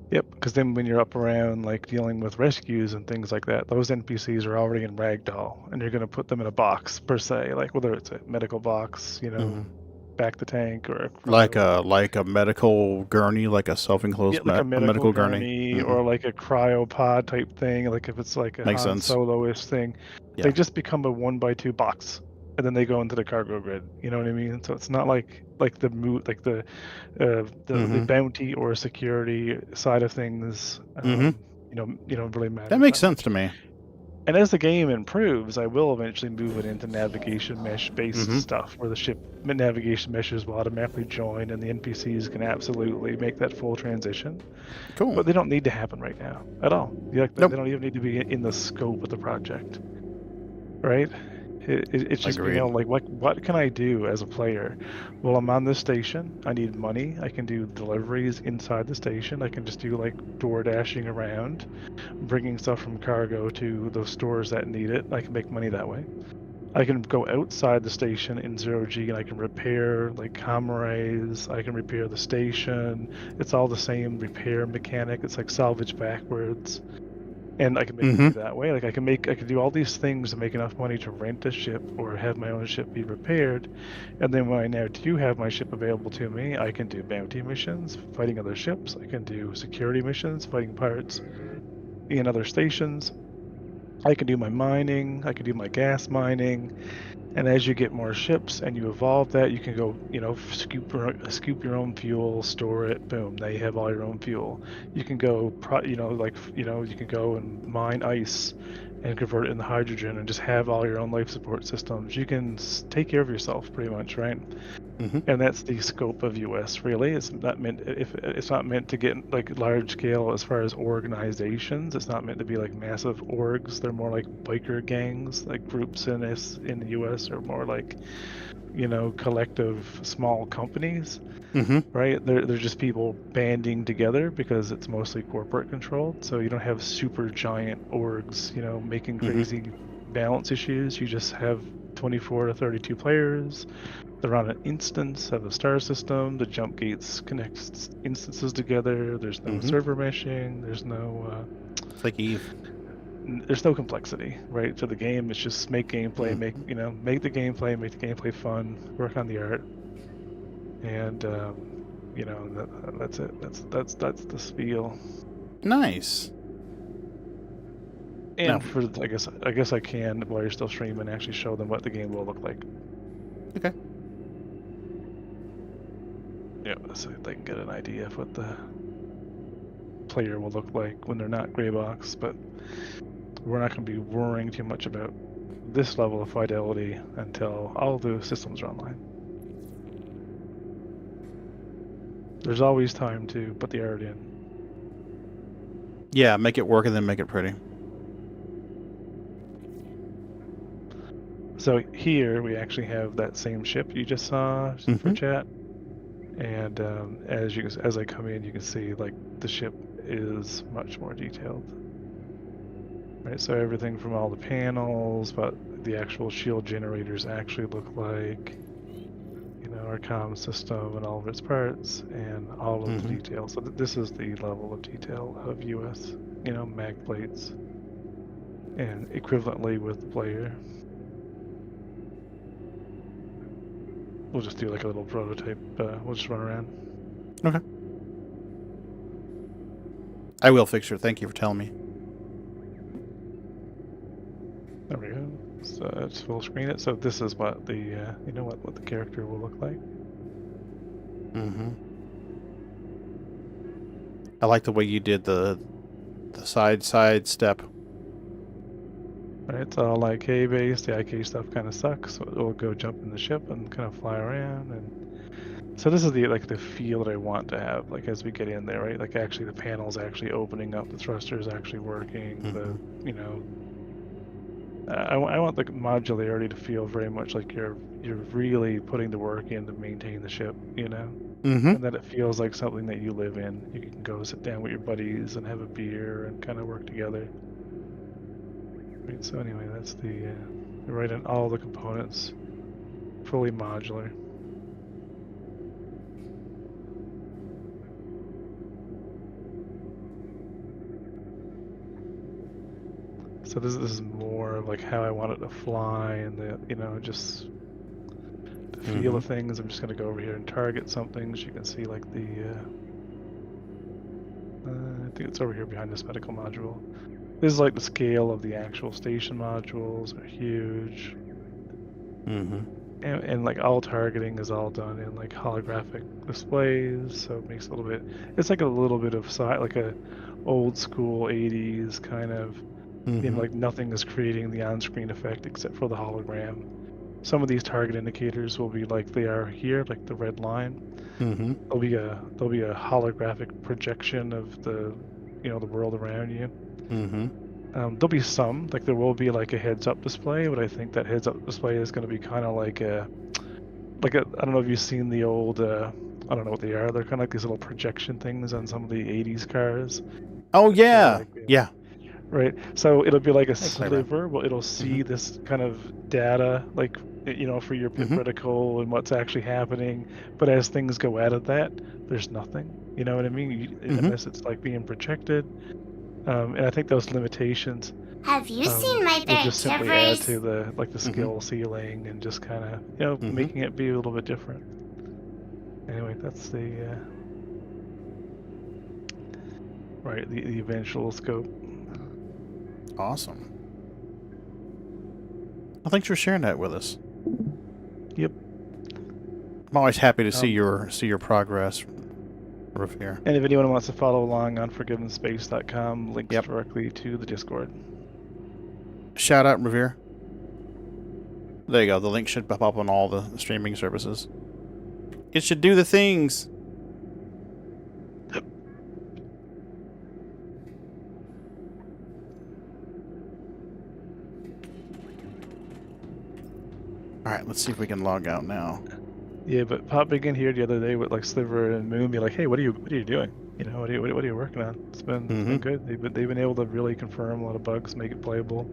Yep, because then when you're up around, like, dealing with rescues and things like that, those NPCs are already in ragdoll, and you're going to put them in a box, per se, like, whether it's a medical box, you know, back the tank or like a medical gurney, like a self-enclosed like a medical gurney. or like a cryopod type thing. Like if it's like a Makes Han sense. Solo-ish thing, Yeah. they just become a 1x2 box, and then they go into the cargo grid. You know what I mean? So it's not like the bounty or security side of things. Really matters. That makes sense to me. And as the game improves, I will eventually move it into navigation mesh-based stuff, where the ship navigation meshes will automatically join, and the NPCs can absolutely make that full transition. Cool. But they don't need to happen right now at all. They Nope. don't even need to be in the scope of the project, right? It's just Agreed. like what can I do as a player? Well, I'm on this station. I need money. I can do deliveries inside the station. I can just do like door dashing around, bringing stuff from cargo to those stores that need it. I can make money that way. I can go outside the station in 0G and I can repair like comrays. I can repair the station. It's all the same repair mechanic. It's like salvage backwards. And I can make money that way. Like I can do all these things to make enough money to rent a ship or have my own ship be repaired. And then when I now do have my ship available to me, I can do bounty missions, fighting other ships. I can do security missions, fighting pirates in other stations. I can do my mining. I can do my gas mining. And as you get more ships and you evolve that, you can go, scoop your own fuel, store it, boom, now you have all your own fuel. You can go, you can go and mine ice and convert it into hydrogen and just have all your own life support systems. You can take care of yourself pretty much, right? And that's the scope of US. Really, it's not meant to get like large scale as far as organizations. It's not meant to be like massive orgs. They're more like biker gangs. Like groups in the US are more like, collective small companies. Right? They're just people banding together because it's mostly corporate controlled. So you don't have super giant orgs, making crazy balance issues. You just have 24 to 32 players. They're on an instance of a star system. The jump gates connect instances together. There's no server meshing. There's no it's like Eve. There's no complexity, right? To the game, it's just make gameplay, make the gameplay fun, work on the art, and that's it. That's the spiel. Nice. And I guess I can, while you're still streaming, actually show them what the game will look like. Okay. Yeah, so they can get an idea of what the player will look like when they're not gray box, but we're not going to be worrying too much about this level of fidelity until all the systems are online. There's always time to put the art in. Yeah, make it work and then make it pretty. So here we actually have that same ship you just saw for chat, and as I come in, you can see like the ship is much more detailed. Right, so everything from all the panels, what the actual shield generators actually look like, our comm system and all of its parts, and all of the details. So this is the level of detail of US, mag plates, and equivalently with the player. We'll just do like a little prototype. We'll just run around. Okay. I will fix her. Thank you for telling me. There we go. So let's full screen it. So this is what the what the character will look like. I like the way you did the side step. Right, it's all IK based. The IK stuff kind of sucks, so it'll go jump in the ship and kind of fly around. And so this is the feel that I want to have, like as we get in there, right? Like actually the panels actually opening up, the thrusters actually working. I want the modularity to feel very much like you're really putting the work in to maintain the ship, and that it feels like something that you live in. You can go sit down with your buddies and have a beer and kind of work together. Right, so anyway, that's the right in all the components, fully modular. So this is more like how I want it to fly, and just the feel of things. I'm just going to go over here and target something so you can see like the, I think it's over here behind this medical module. This is like the scale of the actual station modules are huge. And like all targeting is all done in like holographic displays, so it makes a little bit, it's like a little bit of like a old school 80s kind of, you know, like nothing is creating the on-screen effect except for the hologram. Some of these target indicators will be like they are here, like the red line. There'll be a holographic projection of the, you know, the world around you. There'll be some, like there will be like a heads-up display, but I think that heads-up display is going to be kind of like a, I don't know if you've seen the old, I don't know what they are. They're kind of like these little projection things on some of the 80s cars. Oh, yeah. Like, yeah. Right. So it'll be like a Hey, sliver. Well, it'll see this kind of data, like, you know, for your pit reticle and what's actually happening. But as things go out of that, there's nothing. You know what I mean? Unless it's like being projected. And I think those limitations. Have you seen my will bird just simply add Tippers? to the the skill ceiling and just kind of, you know, making it be a little bit different. Anyway, that's the right, the eventual scope. Awesome. Well, thanks for sharing that with us. Yep. I'm always happy to see your progress, Revere. And if anyone wants to follow along on ForgivenSpace.com, links directly to the Discord. Shout out, Revere. There you go. The link should pop up on all the streaming services. It should do the things. Alright, let's see if we can log out now. Yeah, but popping in here the other day with like Sliver and Moon, be like, "Hey, what are you doing? You know, what are you working on?" It's been good. They've been able to really confirm a lot of bugs, make it playable.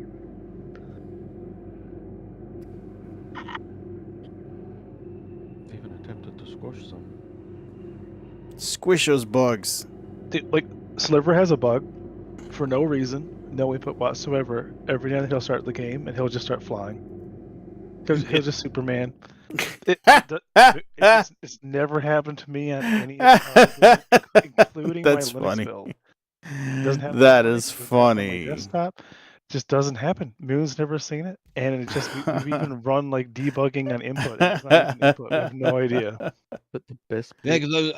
Even attempted to squash some. Squish those bugs. Dude, like Sliver has a bug for no reason, no input whatsoever. Every now and then he'll start the game and he'll just start flying. He'll just Superman. It's never happened to me on any including That's my funny. Linux build. Doesn't happen That on is Linux, funny. on my desktop. Just doesn't happen. Moon's never seen it, and it just we've even run like debugging on input. It's not even input. We have no idea. But the best. Yeah, because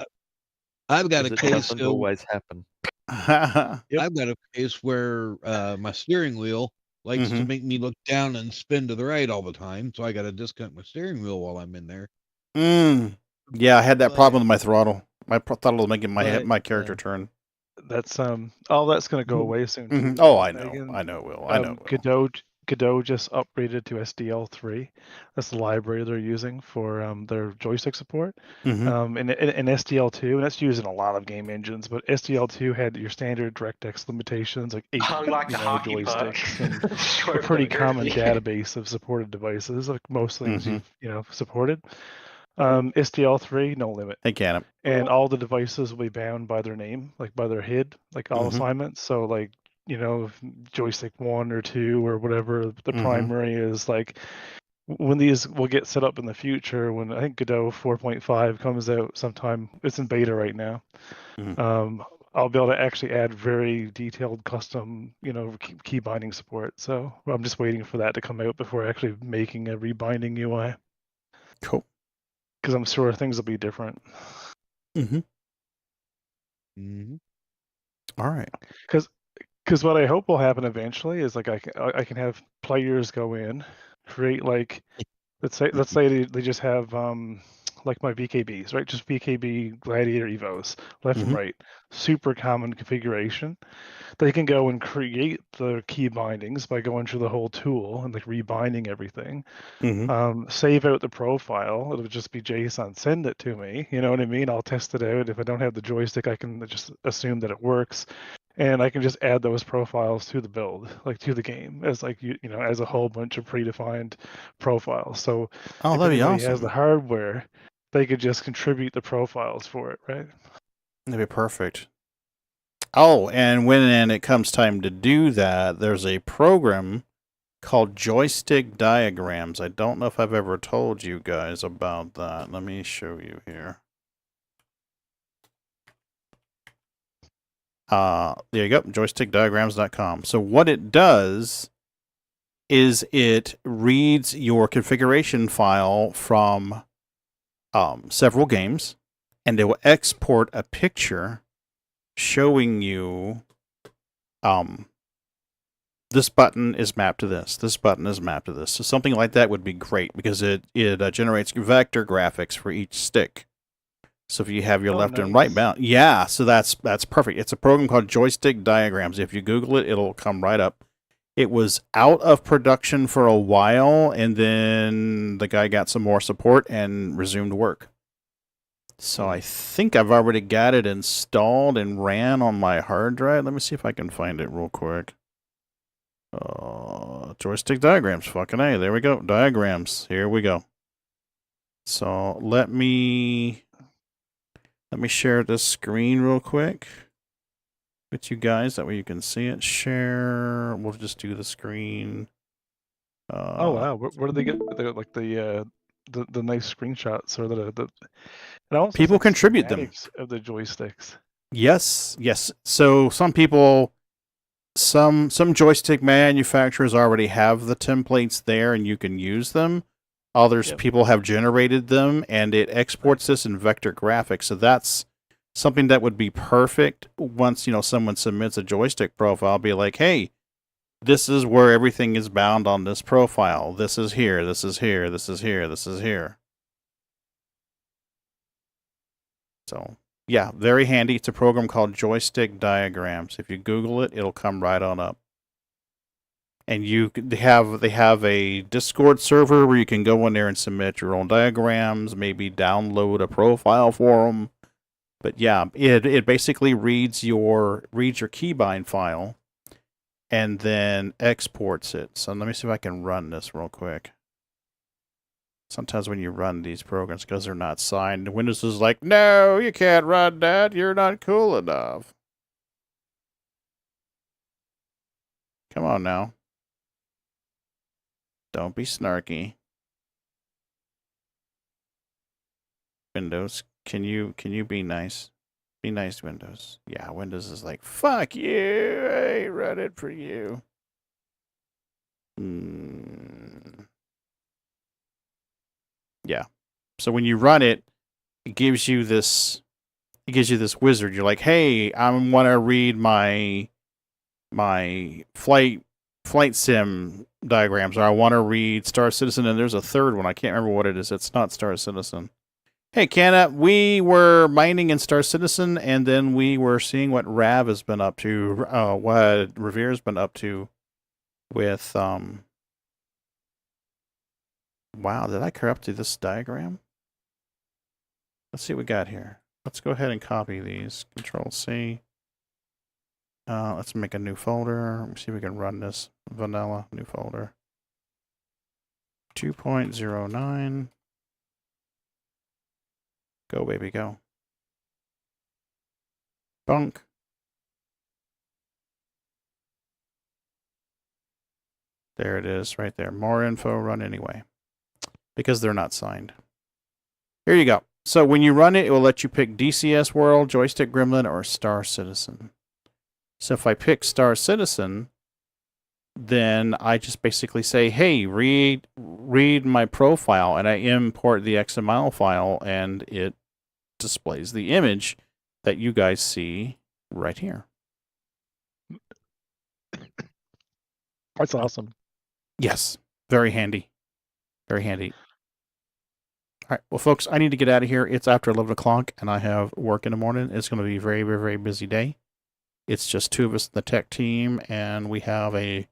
I've got a it case. Doesn't always happen. I've got a case where my steering wheel likes to make me look down and spin to the right all the time, so I got to disconnect my steering wheel while I'm in there. Yeah, I had that problem with my throttle. My throttle was making my character turn. That's all that's going to go away soon. Too. Oh, I know. I know it will. I know it will. Godot just upgraded to SDL3. That's the library they're using for their joystick support. And SDL2, and that's used in a lot of game engines, but SDL2 had your standard DirectX limitations, like 8 joysticks, and a pretty common database of supported devices, like most things you've supported. SDL3, no limit. They can. And all the devices will be bound by their name, like by their HID, like all assignments. So like, you know, joystick 1 or 2 or whatever the primary is, like when these will get set up in the future, when I think Godot 4.5 comes out sometime, it's in beta right now. I'll be able to actually add very detailed custom, you know, key binding support. So I'm just waiting for that to come out before actually making a rebinding UI. Cool. Because I'm sure things will be different. All right. Because what I hope will happen eventually is like I can have players go in, create like let's say they just have like my VKBs, right? Just VKB Gladiator Evos, left and right, super common configuration. They can go and create the key bindings by going through the whole tool and like rebinding everything. Save out the profile. It'll just be JSON. Send it to me. You know what I mean? I'll test it out. If I don't have the joystick, I can just assume that it works. And I can just add those profiles to the build, like to the game, as like you know, as a whole bunch of predefined profiles. So if that'd be anybody awesome. has the hardware, they could just contribute the profiles for it, right? That'd be perfect. Oh, and when it comes time to do that, there's a program called joystick diagrams. I don't know if I've ever told you guys about that. Let me show you here. There you go, joystickdiagrams.com. So what it does is it reads your configuration file from several games, and it will export a picture showing you this button is mapped to this. This button is mapped to this. So something like that would be great because it generates vector graphics for each stick. So if you have your left and right bound, yeah, so that's perfect. It's a program called Joystick Diagrams. If you Google it, it'll come right up. It was out of production for a while, and then the guy got some more support and resumed work. So I think I've already got it installed and ran on my hard drive. Let me see if I can find it real quick. Joystick Diagrams, fucking A. There we go. Diagrams. Here we go. So let me share this screen real quick with you guys. That way you can see it. Share. We'll just do the screen. Oh wow, where do they get the nice screenshots or the and also people contribute them of the joysticks? Yes. So some people, some joystick manufacturers already have the templates there, and you can use them. Others people have generated them, and it exports this in vector graphics. So that's something that would be perfect once someone submits a joystick profile. Be like, hey, this is where everything is bound on this profile. This is here. This is here. This is here. This is here. So yeah, very handy. It's a program called Joystick Diagrams. If you Google it, it'll come right on up. And they have a Discord server where you can go in there and submit your own diagrams, maybe download a profile for them. But yeah, it basically reads your keybind file and then exports it. So let me see if I can run this real quick. Sometimes when you run these programs, because they're not signed, Windows is like, no, you can't run that. You're not cool enough. Come on now. Don't be snarky. Windows, can you be nice? Be nice, Windows. Yeah, Windows is like, fuck you. I ain't run it for you. Yeah. So when you run it, it gives you this wizard. You're like, hey, I want to read my flight sim diagrams, or I want to read Star Citizen, and there's a third one. I can't remember what it is. It's not Star Citizen. Hey, Canna, we were mining in Star Citizen, and then we were seeing what Rav has been up to, what Revere's been up to with, wow, did I corrupt this diagram? Let's see what we got here. Let's go ahead and copy these. Control-C. Let's make a new folder. Let me see if we can run this. Vanilla, new folder. 2.09. Go, baby, go. Bunk. There it is, right there. More info, run anyway. Because they're not signed. Here you go. So when you run it, it will let you pick DCS World, Joystick Gremlin, or Star Citizen. So if I pick Star Citizen, then I just basically say, hey, read my profile, and I import the XML file, and it displays the image that you guys see right here. That's awesome. Yes, very handy. Very handy. All right, well, folks, I need to get out of here. It's after 11 o'clock, and I have work in the morning. It's going to be a very, very, very busy day. It's just two of us in the tech team, and we have a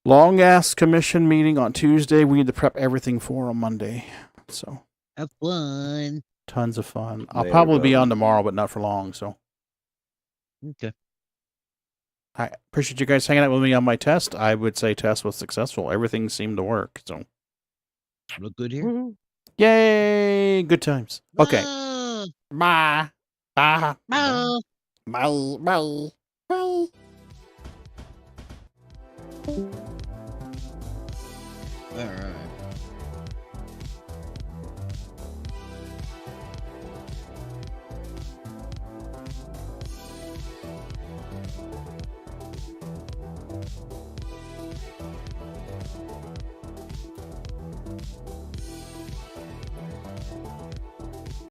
long-ass commission meeting on Tuesday. We need to prep everything for on Monday. So have fun. Tons of fun. I'll probably be on tomorrow, but not for long. So okay. I appreciate you guys hanging out with me on my test. I would say test was successful. Everything seemed to work. So look good here. Woo-hoo. Yay! Good times. Okay. Bye. Bye. Bye. Bye. Bye. Bye.